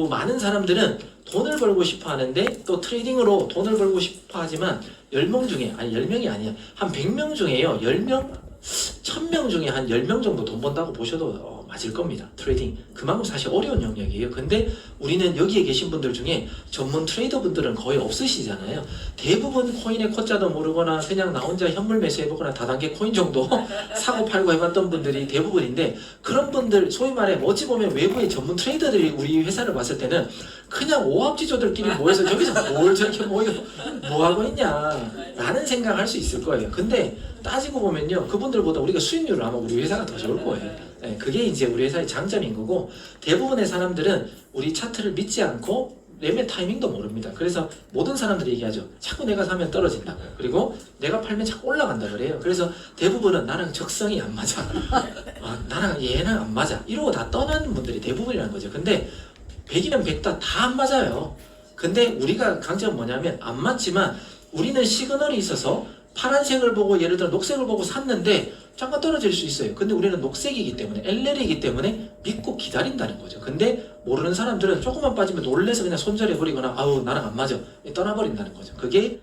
많은 사람들은 돈을 벌고 싶어 하는데 또 트레이딩으로 돈을 벌고 싶어 하지만 10명 중에, 아니 10명이 아니에요, 한 100명 중에요, 10명, 1000명 중에 한 10명 정도 돈 번다고 보셔도 맞을 겁니다. 트레이딩 그만큼 사실 어려운 영역이에요. 근데 우리는 여기에 계신 분들 중에 전문 트레이더 분들은 거의 없으시잖아요. 대부분 코인의 코자도 모르거나 그냥 나 혼자 현물 매수해보거나 다단계 코인 정도 사고 팔고 해봤던 분들이 대부분인데, 그런 분들 소위 말해 어찌 보면 외부의 전문 트레이더들이 우리 회사를 봤을 때는 그냥 오합지조들끼리 모여서 저기서 뭘 저렇게 모여 뭐하고 있냐 라는 생각할 수 있을 거예요. 근데 따지고 보면요, 그분들보다 우리가 수익률을 아마 우리 회사가 더 좋을 거예요. 네, 그게 이제 우리 회사의 장점인 거고, 대부분의 사람들은 우리 차트를 믿지 않고 매매 타이밍도 모릅니다. 그래서 모든 사람들이 얘기하죠. 자꾸 내가 사면 떨어진다고. 그리고 내가 팔면 자꾸 올라간다 그래요. 그래서 대부분은 나랑 적성이 안 맞아. 나랑 얘는 안 맞아. 이러고 다 떠나는 분들이 대부분이라는 거죠. 근데 100이면 100다 다 안 맞아요. 근데 우리가 강점은 뭐냐면 안 맞지만 우리는 시그널이 있어서 파란색을 보고 예를 들어 녹색을 보고 샀는데 잠깐 떨어질 수 있어요. 근데 우리는 녹색이기 때문에 LL이기 때문에 믿고 기다린다는 거죠. 근데 모르는 사람들은 조금만 빠지면 놀래서 그냥 손절해 버리거나 아우 나랑 안 맞아 떠나버린다는 거죠. 그게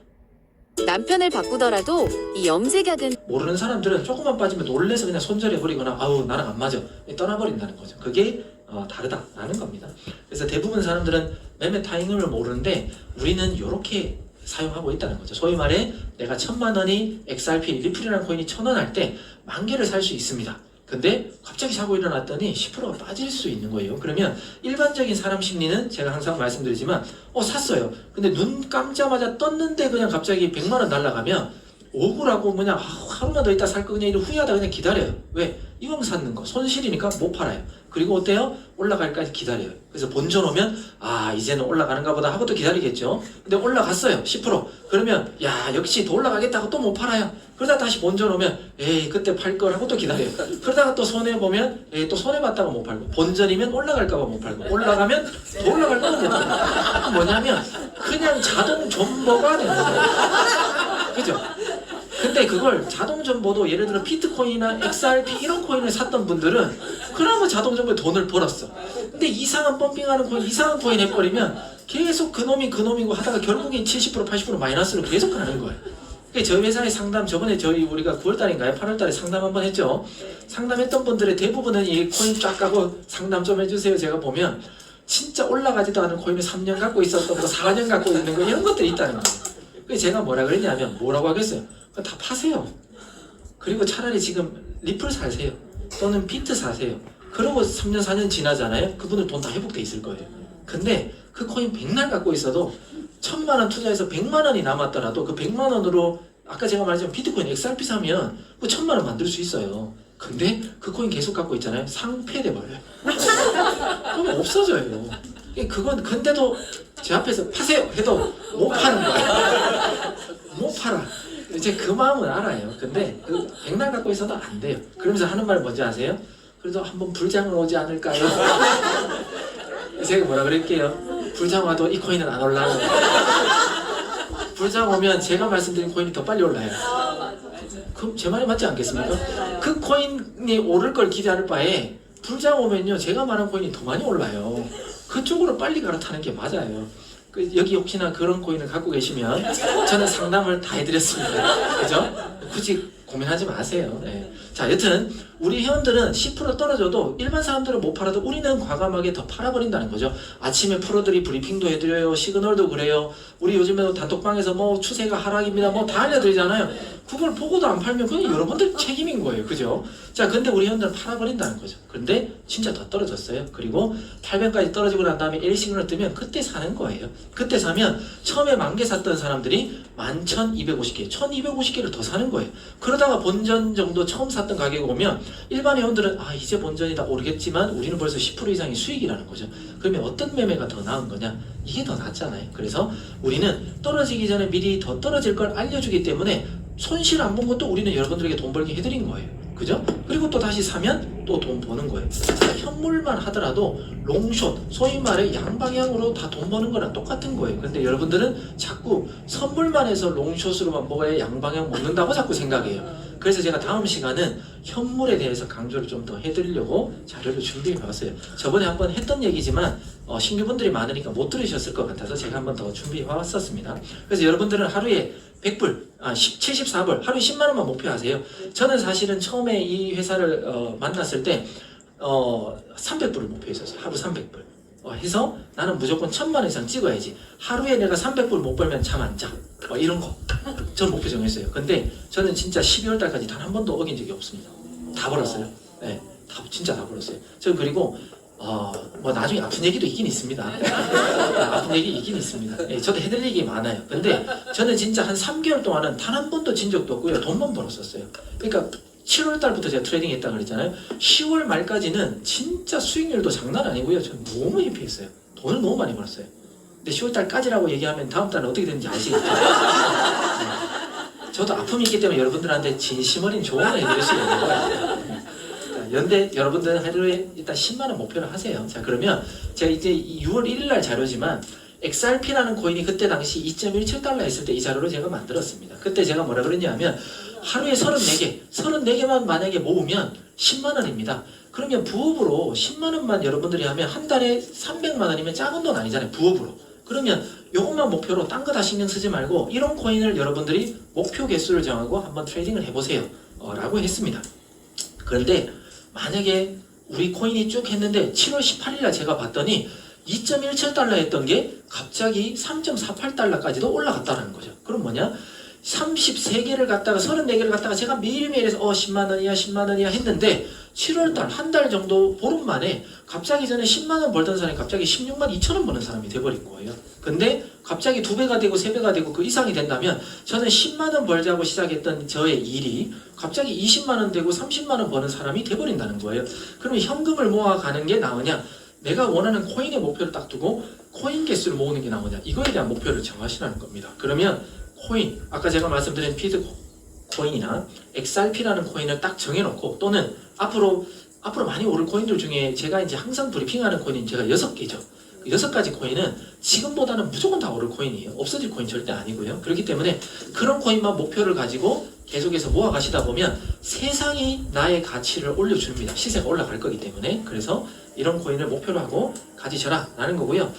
남편을 바꾸더라도 이 염색약은 모르는 사람들은 조금만 빠지면 놀래서 그냥 손절해 버리거나 아우 나랑 안 맞아 떠나버린다는 거죠. 그게 다르다라는 겁니다. 그래서 대부분 사람들은 매매 타이밍을 모르는데 우리는 이렇게 사용하고 있다는 거죠. 소위 말해 내가 1000만 원이 XRP 리플이라는 코인이 1000원 할 때 10,000개를 살 수 있습니다. 근데 갑자기 사고 일어났더니 10%가 빠질 수 있는 거예요. 그러면 일반적인 사람 심리는 제가 항상 말씀드리지만 샀어요. 근데 눈 감자마자 떴는데 그냥 갑자기 100만 원 날라가면 억울하고 그냥 하루만 더 있다 살 거 그냥 이런 후회하다 그냥 기다려요. 왜? 이왕 샀는 거 손실이니까 못 팔아요. 그리고 어때요? 올라갈까지 기다려요. 그래서 본전 오면 이제는 올라가는가 보다 하고 또 기다리겠죠. 근데 올라갔어요. 10%. 그러면 역시 더 올라가겠다고 또 못 팔아요. 그러다 다시 본전 오면 그때 팔 걸 하고 또 기다려요. 그러다가 또 손해보면 또 손해봤다가 못 팔고 본전이면 올라갈까 봐 못 팔고 올라가면 더 올라갈까 봐 못 팔고 뭐냐면 그냥 자동 존버가 되는 거예요. 그죠? 근데 그걸 자동 존버도 예를 들어 비트코인이나 XRP 이런 코인을 샀던 분들은 그나마 자동 존버에 돈을 벌었어. 근데 이상한 펌핑하는 코인, 이상한 코인 해버리면 계속 그놈이고 하다가 결국엔 70% 80% 마이너스로 계속 가는 거예요. 그러니까 저희 회사의 상담 저번에 우리가 9월달인가요? 8월달에 상담 한번 했죠. 상담했던 분들의 대부분은 이 코인 쫙 가고 상담 좀 해주세요. 제가 보면 진짜 올라가지도 않은 코인을 3년 갖고 있었던 거 4년 갖고 있는 거 이런 것들이 있다는 거예요. 그래서 제가 뭐라 그랬냐면 뭐라고 하겠어요? 다 파세요. 그리고 차라리 지금 리플 사세요. 또는 비트 사세요. 그러고 3년 4년 지나잖아요. 그분들 돈 다 회복돼 있을 거예요. 근데 그 코인 100날 갖고 있어도 1000만 원 투자해서 100만 원이 남았더라도 그 100만 원으로 아까 제가 말했지만 비트코인 XRP 사면 그 1000만 원 만들 수 있어요. 근데 그 코인 계속 갖고 있잖아요. 상폐돼 버려요. 그러면 없어져요. 그건 근데도 제 앞에서 파세요 해도 못 파는 거예요. 못 팔아. 이제 그 마음은 알아요. 근데 그 100날 갖고 있어도 안 돼요. 그러면서 하는 말 뭔지 아세요? 그래도 한번 불장은 오지 않을까요? 제가 뭐라 그럴게요. 불장 와도 이 코인은 안 올라요. 불장 오면 제가 말씀드린 코인이 더 빨리 올라요. 그럼 제 말이 맞지 않겠습니까? 그 코인이 오를 걸 기대할 바에 불장 오면요 제가 말한 코인이 더 많이 올라요. 그쪽으로 빨리 갈아타는 게 맞아요. 여기 혹시나 그런 코인을 갖고 계시면 저는 상담을 다 해드렸습니다. 그죠? 굳이 고민하지 마세요. 네. 자, 여튼 우리 회원들은 10% 떨어져도 일반 사람들은 못 팔아도 우리는 과감하게 더 팔아버린다는 거죠. 아침에 프로들이 브리핑도 해드려요. 시그널도 그래요. 우리 요즘에도 단톡방에서 추세가 하락입니다. 다 알려드리잖아요. 그걸 보고도 안 팔면 그건 여러분들 책임인 거예요. 그죠? 자, 근데 우리 회원들은 팔아버린다는 거죠. 근데 진짜 더 떨어졌어요. 그리고 800까지 떨어지고 난 다음에 L 시그널 뜨면 그때 사는 거예요. 그때 사면 처음에 10,000개 샀던 사람들이 11,250개, 1,250개를 더 사는 거예요. 그러다가 본전 정도 처음 샀던 가격이 오면 일반 회원들은 이제 본전이다 오르겠지만 우리는 벌써 10% 이상의 수익이라는 거죠. 그러면 어떤 매매가 더 나은 거냐? 이게 더 낫잖아요. 그래서 우리는 떨어지기 전에 미리 더 떨어질 걸 알려주기 때문에 손실 안 본 것도 우리는 여러분들에게 돈 벌게 해드린 거예요. 그죠? 그리고 또 다시 사면 또 돈 버는 거예요. 현물만 하더라도 롱숏, 소위 말해 양방향으로 다 돈 버는 거랑 똑같은 거예요. 근데 여러분들은 자꾸 선물만 해서 롱숏으로만 먹어야 양방향 먹는다고 자꾸 생각해요. 그래서 제가 다음 시간은 현물에 대해서 강조를 좀 더 해드리려고 자료를 준비해 봤어요. 저번에 한번 했던 얘기지만 신규분들이 많으니까 못 들으셨을 것 같아서 제가 한번 더 준비해 왔었습니다. 그래서 여러분들은 하루에 100불, 74불, 하루에 10만 원만 목표하세요. 저는 사실은 처음에 이 회사를 만났을 때 300불을 목표했었어요. 하루 300불. 해서 나는 무조건 1000만 원 이상 찍어야지. 하루에 내가 300불 못 벌면 잠 안 자. 이런 거. 저는 목표 정했어요. 근데 저는 진짜 12월 달까지 단 한 번도 어긴 적이 없습니다. 다 벌었어요. 네, 진짜 다 벌었어요. 저 그리고 나중에 아픈 얘기도 있긴 있습니다. 아픈 얘기 있긴 있습니다. 네, 저도 해드릴 얘기 많아요. 근데 저는 진짜 한 3개월 동안은 단 한 번도 진 적도 없고요. 돈만 벌었었어요. 그러니까 7월 달부터 제가 트레이딩 했다고 그랬잖아요. 10월 말까지는 진짜 수익률도 장난 아니고요. 저는 너무 해피했어요. 돈을 너무 많이 벌었어요. 근데 10월달까지라고 얘기하면 다음 달은 어떻게 되는지 아시겠죠? 저도 아픔이 있기 때문에 여러분들한테 진심 어린 조언을 해드릴 수 있는 거예요. 연대 여러분들 하루에 일단 10만 원 목표를 하세요. 자, 그러면 제가 이제 6월 1일 날 자료지만 XRP라는 코인이 그때 당시 2.17달러 했을 때 이 자료를 제가 만들었습니다. 그때 제가 뭐라 그랬냐면 하루에 34개만 만약에 모으면 10만 원입니다. 그러면 부업으로 10만 원만 여러분들이 하면 한 달에 300만 원이면 작은 돈 아니잖아요. 부업으로. 그러면 요것만 목표로 딴 거 다 신경 쓰지 말고 이런 코인을 여러분들이 목표 개수를 정하고 한번 트레이딩을 해보세요. 라고 했습니다. 그런데 만약에 우리 코인이 쭉 했는데 7월 18일 날 제가 봤더니 2.17달러 했던 게 갑자기 3.48달러까지도 올라갔다는 거죠. 그럼 뭐냐? 33개를 갖다가 34개를 갖다가 제가 매일매일 해서 10만 원이야 10만 원이야 했는데 7월달 한 달 정도 보름 만에 갑자기 전에 10만 원 벌던 사람이 갑자기 16만 2천 원 버는 사람이 돼버린 거예요. 근데 갑자기 2배가 되고 3배가 되고 그 이상이 된다면 저는 10만 원 벌자고 시작했던 저의 일이 갑자기 20만 원 되고 30만 원 버는 사람이 돼버린다는 거예요. 그러면 현금을 모아가는 게 나으냐? 내가 원하는 코인의 목표를 딱 두고 코인 개수를 모으는 게 나오냐, 이거에 대한 목표를 정하시라는 겁니다. 그러면 코인, 아까 제가 말씀드린 피드 코인이나 XRP라는 코인을 딱 정해놓고 또는 앞으로 많이 오를 코인들 중에 제가 이제 항상 브리핑하는 코인은 제가 6개죠. 그 6가지 코인은 지금보다는 무조건 다 오를 코인이에요. 없어질 코인 절대 아니고요. 그렇기 때문에 그런 코인만 목표를 가지고 계속해서 모아가시다 보면 세상이 나의 가치를 올려줍니다. 시세가 올라갈 거기 때문에. 그래서 이런 코인을 목표로 하고 가지셔라 라는 거고요.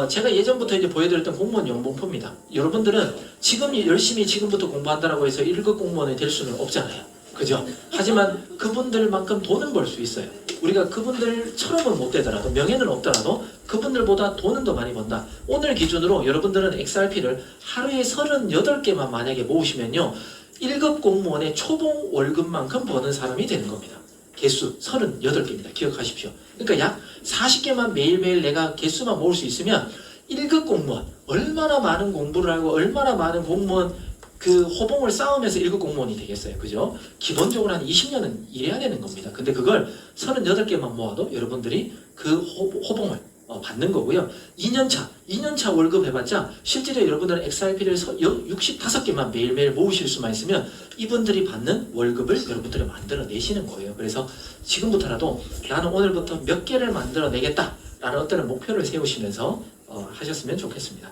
제가 예전부터 이제 보여드렸던 공무원 연봉표입니다. 여러분들은 지금 열심히 지금부터 공부한다라고 해서 1급 공무원이 될 수는 없잖아요. 그죠? 하지만 그분들만큼 돈은 벌 수 있어요. 우리가 그분들처럼은 못 되더라도, 명예는 없더라도 그분들보다 돈은 더 많이 번다. 오늘 기준으로 여러분들은 XRP를 하루에 38개만 만약에 모으시면요, 1급 공무원의 초봉 월급만큼 버는 사람이 되는 겁니다. 개수 38개입니다. 기억하십시오. 그러니까 약 40개만 매일매일 내가 개수만 모을 수 있으면 1급 공무원, 얼마나 많은 공부를 하고 얼마나 많은 공무원 그 호봉을 쌓으면서 1급 공무원이 되겠어요. 그죠? 기본적으로 한 20년은 일해야 되는 겁니다. 근데 그걸 38개만 모아도 여러분들이 그 호봉을 받는 거고요. 2년차 월급 해봤자 실제로 여러분들은 XRP를 65개만 매일매일 모으실 수만 있으면 이분들이 받는 월급을 여러분들이 만들어내시는 거예요. 그래서 지금부터라도 나는 오늘부터 몇 개를 만들어내겠다 라는 어떤 목표를 세우시면서 하셨으면 좋겠습니다.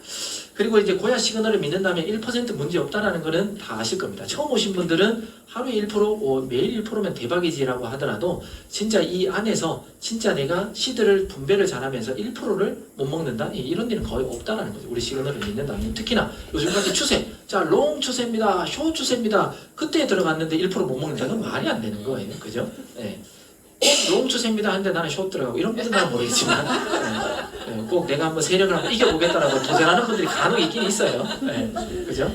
그리고 이제 고야 시그널을 믿는다면 1% 문제 없다라는 거는 다 아실 겁니다. 처음 오신 분들은 하루에 1%, 매일 1%면 대박이지라고 하더라도 진짜 이 안에서 진짜 내가 시드를 분배를 잘하면서 1%를 못 먹는다? 이런 일은 거의 없다라는 거죠. 우리 시그널을 믿는다면. 특히나 요즘까지 추세, 자, 롱 추세입니다, 쇼 추세입니다. 그때 들어갔는데 1% 못 먹는다는 건 말이 안 되는 거예요. 그죠? 네. 롱 추세입니다 하는데 나는 숏 들어가고 이런 분들은 난 모르겠지만 꼭 내가 한번 세력을 한번 이겨보겠다라고 도전하는 분들이 간혹 있긴 있어요. 그죠?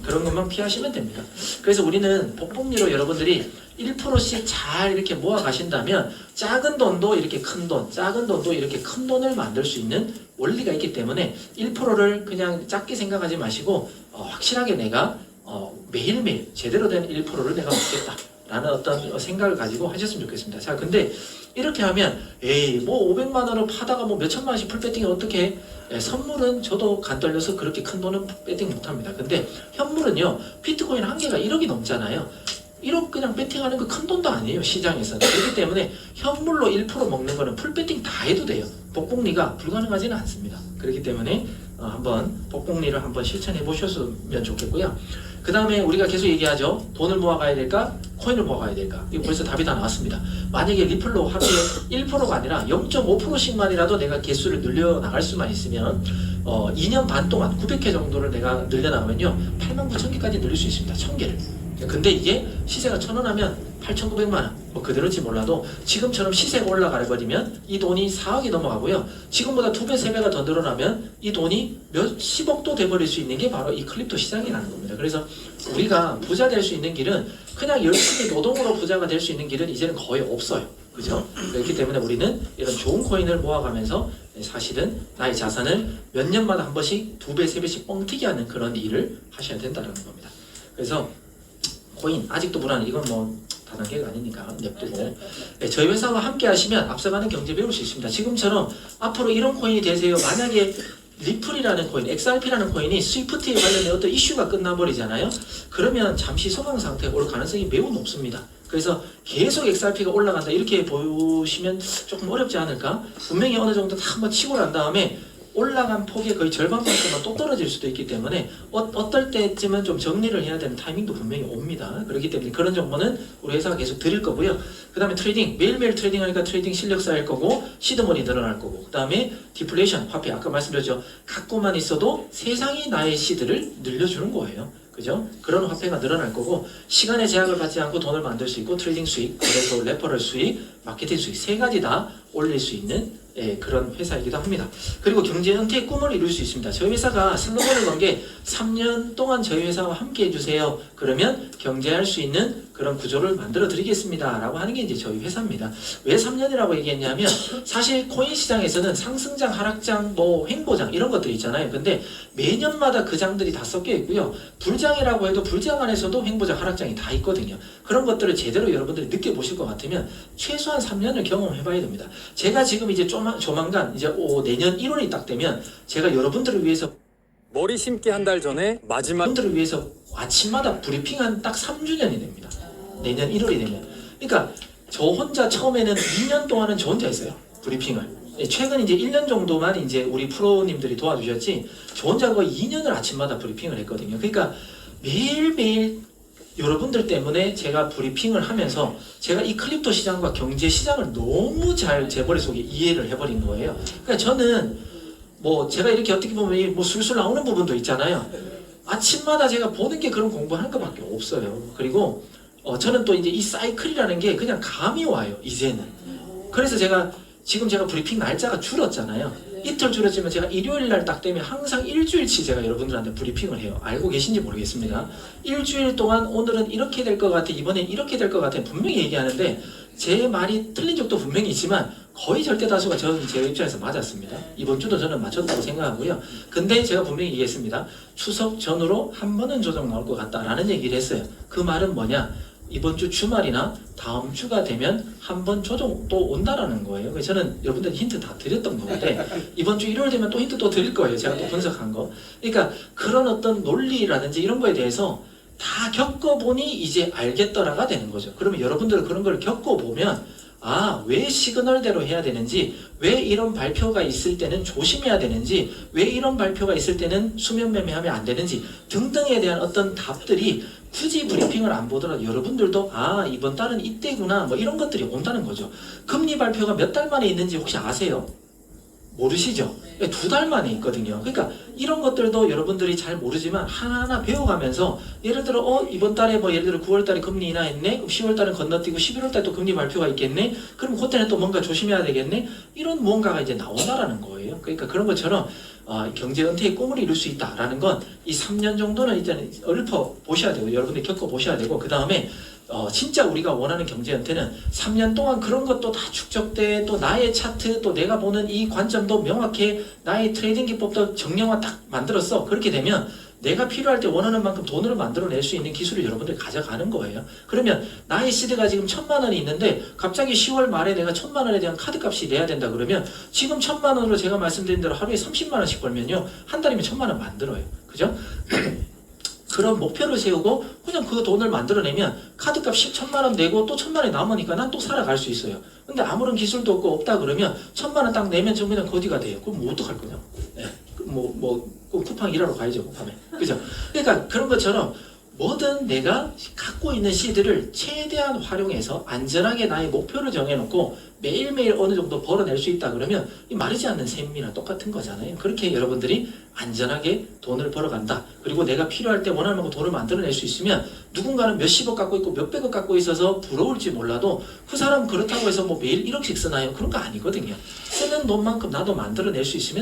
그런 것만 피하시면 됩니다. 그래서 우리는 복복리로 여러분들이 1%씩 잘 이렇게 모아 가신다면 작은 돈도 이렇게 큰 돈, 작은 돈도 이렇게 큰 돈을 만들 수 있는 원리가 있기 때문에 1%를 그냥 작게 생각하지 마시고 확실하게 내가 매일매일 제대로 된 1%를 내가 먹겠다 라는 어떤 생각을 가지고 하셨으면 좋겠습니다. 자, 근데 이렇게 하면 뭐 500만 원을 파다가 뭐 몇천만 원씩 풀배팅이 어떻게 해? 선물은 저도 간 떨려서 그렇게 큰 돈은 배팅 못합니다. 근데 현물은요, 비트코인 한 개가 1억이 넘잖아요. 1억 그냥 배팅하는 거 큰 돈도 아니에요, 시장에서는. 그렇기 때문에 현물로 1% 먹는 거는 풀배팅 다 해도 돼요. 복복리가 불가능하지는 않습니다. 그렇기 때문에 한번 복복리를 한번 실천해 보셨으면 좋겠고요. 그 다음에 우리가 계속 얘기하죠. 돈을 모아가야 될까? 코인을 모아가야 될까? 이거 벌써 답이 다 나왔습니다. 만약에 리플로 하루에 1%가 아니라 0.5%씩만이라도 내가 개수를 늘려나갈 수만 있으면 2년 반 동안 900개 정도를 내가 늘려나가면요 89,000개까지 늘릴 수 있습니다. 1000개를. 근데 이게 시세가 1,000원 하면 8,900만 원, 뭐 그대로인지 몰라도 지금처럼 시세가 올라가 버리면 이 돈이 4억이 넘어가고요. 지금보다 2배, 3배가 더 늘어나면 이 돈이 몇십억도 돼버릴 수 있는 게 바로 이 크립토 시장이라는 겁니다. 그래서 우리가 부자 될 수 있는 길은 그냥 열심히 노동으로 부자가 될 수 있는 길은 이제는 거의 없어요. 그죠? 그렇기 때문에 우리는 이런 좋은 코인을 모아가면서 사실은 나의 자산을 몇 년마다 한 번씩 2배, 3배씩 뻥튀기 하는 그런 일을 하셔야 된다는 겁니다. 그래서 코인 아직도 불안해. 이건 뭐 다단계가 아니니까 냅두고 저희 회사와 함께 하시면 앞서가는 경제 배울 수 있습니다. 지금처럼 앞으로 이런 코인이 되세요. 만약에 리플이라는 코인, XRP라는 코인이 스위프트에 관련된 어떤 이슈가 끝나버리잖아요. 그러면 잠시 소강 상태가 올 가능성이 매우 높습니다. 그래서 계속 XRP가 올라간다 이렇게 보시면 조금 어렵지 않을까? 분명히 어느 정도 다 한번 치고 난 다음에 올라간 폭의 거의 절반만큼만 또 떨어질 수도 있기 때문에 어떨 때쯤은 좀 정리를 해야 되는 타이밍도 분명히 옵니다. 그렇기 때문에 그런 정보는 우리 회사가 계속 드릴 거고요. 그 다음에 트레이딩, 매일매일 트레이딩하니까 트레이딩 실력 쌓일 거고 시드머니 늘어날 거고 그 다음에 디플레이션, 화폐 아까 말씀드렸죠. 갖고만 있어도 세상이 나의 시드를 늘려주는 거예요. 그죠? 그런 화폐가 늘어날 거고 시간의 제약을 받지 않고 돈을 만들 수 있고 트레이딩 수익, 그래서 레퍼럴 수익, 마케팅 수익 세 가지 다 올릴 수 있는 그런 회사이기도 합니다. 그리고 경제 은퇴의 꿈을 이룰 수 있습니다. 저희 회사가 슬로건을 건 게 3년 동안 저희 회사와 함께 해주세요. 그러면 경제할 수 있는 그런 구조를 만들어 드리겠습니다. 라고 하는 게 이제 저희 회사입니다. 왜 3년이라고 얘기했냐면 사실 코인 시장에서는 상승장, 하락장, 뭐 횡보장 이런 것들이 있잖아요. 근데 매년마다 그 장들이 다 섞여 있고요. 불장이라고 해도 불장 안에서도 횡보장, 하락장이 다 있거든요. 그런 것들을 제대로 여러분들이 느껴보실 것 같으면 최소한 3년을 경험해 봐야 됩니다. 제가 지금 이제 조만간 이제 내년 1월이 딱 되면 제가 여러분들을 위해서 머리 심기 한 달 전에 마지막 여러분들을 위해서 아침마다 브리핑한 딱 3주년이 됩니다. 내년 1월이 되면. 그러니까 저 혼자 처음에는 2년 동안은 저 혼자 했어요. 브리핑을. 최근 이제 1년 정도만 이제 우리 프로님들이 도와주셨지 저 혼자 거의 2년을 아침마다 브리핑을 했거든요. 그러니까 매일매일 여러분들 때문에 제가 브리핑을 하면서 제가 이 크립토 시장과 경제 시장을 너무 잘 제 머릿속에 이해를 해버린 거예요. 그러니까 저는 뭐 제가 이렇게 어떻게 보면 뭐 술술 나오는 부분도 있잖아요. 아침마다 제가 보는 게 그런 공부하는 것밖에 없어요. 그리고 저는 또 이제 이 사이클이라는 게 그냥 감이 와요. 이제는. 그래서 지금 제가 브리핑 날짜가 줄었잖아요. 이틀 줄었지만 제가 일요일 날 딱 되면 항상 일주일치 제가 여러분들한테 브리핑을 해요. 알고 계신지 모르겠습니다. 일주일 동안 오늘은 이렇게 될 것 같아, 이번엔 이렇게 될 것 같아 분명히 얘기하는데 제 말이 틀린 적도 분명히 있지만 거의 절대 다수가 저는 제 입장에서 맞았습니다. 이번 주도 저는 맞췄다고 생각하고요. 근데 제가 분명히 얘기했습니다. 추석 전후로 한 번은 조정 나올 것 같다라는 얘기를 했어요. 그 말은 뭐냐? 이번 주 주말이나 다음 주가 되면 한 번 조정 또 온다라는 거예요. 그래서 저는 여러분들 힌트 다 드렸던 건데 이번 주 일요일 되면 또 힌트 또 드릴 거예요. 제가 또 분석한 거. 그러니까 그런 어떤 논리라든지 이런 거에 대해서 다 겪어보니 이제 알겠더라가 되는 거죠. 그러면 여러분들 그런 걸 겪어보면 왜 시그널대로 해야 되는지, 왜 이런 발표가 있을 때는 조심해야 되는지, 왜 이런 발표가 있을 때는 수면 매매하면 안 되는지 등등에 대한 어떤 답들이 굳이 브리핑을 안 보더라도 여러분들도 이번 달은 이때구나 뭐 이런 것들이 온다는 거죠. 금리 발표가 몇 달 만에 있는지 혹시 아세요? 모르시죠? 2달 만에 있거든요. 그러니까 이런 것들도 여러분들이 잘 모르지만 하나하나 배워가면서 예를 들어 이번 달에 뭐 예를 들어 9월 달에 금리 인하했네. 그럼 10월 달은 건너뛰고 11월 달에 또 금리 발표가 있겠네. 그럼 그때는 또 뭔가 조심해야 되겠네. 이런 무언가가 이제 나온다라는 거예요. 그러니까 그런 것처럼 경제 은퇴의 꿈을 이룰 수 있다라는 건 이 3년 정도는 일단 읊어 보셔야 되고 여러분들이 겪어 보셔야 되고 그 다음에 진짜 우리가 원하는 경제 은퇴는 3년 동안 그런 것도 다 축적돼 또 나의 차트 또 내가 보는 이 관점도 명확해 나의 트레이딩 기법도 정량화 딱 만들었어. 그렇게 되면 내가 필요할 때 원하는 만큼 돈을 만들어낼 수 있는 기술을 여러분들이 가져가는 거예요. 그러면 나의 시드가 지금 1,000만 원이 있는데 갑자기 10월 말에 내가 1,000만 원에 대한 카드값이 내야 된다 그러면 지금 1,000만 원으로 제가 말씀드린 대로 하루에 30만 원씩 벌면요. 한 달이면 1,000만 원 만들어요. 그죠? 그런 목표를 세우고 그냥 그 돈을 만들어내면 카드값 1,000만 원 내고 또 1,000만 원이 남으니까 난 또 살아갈 수 있어요. 근데 아무런 기술도 없고 없다 그러면 1,000만 원 딱 내면 저 그냥 거지가 돼요. 그럼 뭐 어떡할 거냐? 쿠팡 일하러 가야죠, 쿠팡에. 그죠? 그러니까 그런 것처럼 뭐든 내가 갖고 있는 시드를 최대한 활용해서 안전하게 나의 목표를 정해놓고 매일매일 어느 정도 벌어낼 수 있다 그러면 이 마르지 않는 샘이랑 똑같은 거잖아요. 그렇게 여러분들이 안전하게 돈을 벌어간다. 그리고 내가 필요할 때 원하는 만큼 돈을 만들어낼 수 있으면 누군가는 몇십억 갖고 있고 몇백억 갖고 있어서 부러울지 몰라도 그 사람 그렇다고 해서 뭐 매일 1억씩 쓰나요? 그런 거 아니거든요. 쓰는 돈만큼 나도 만들어낼 수 있으면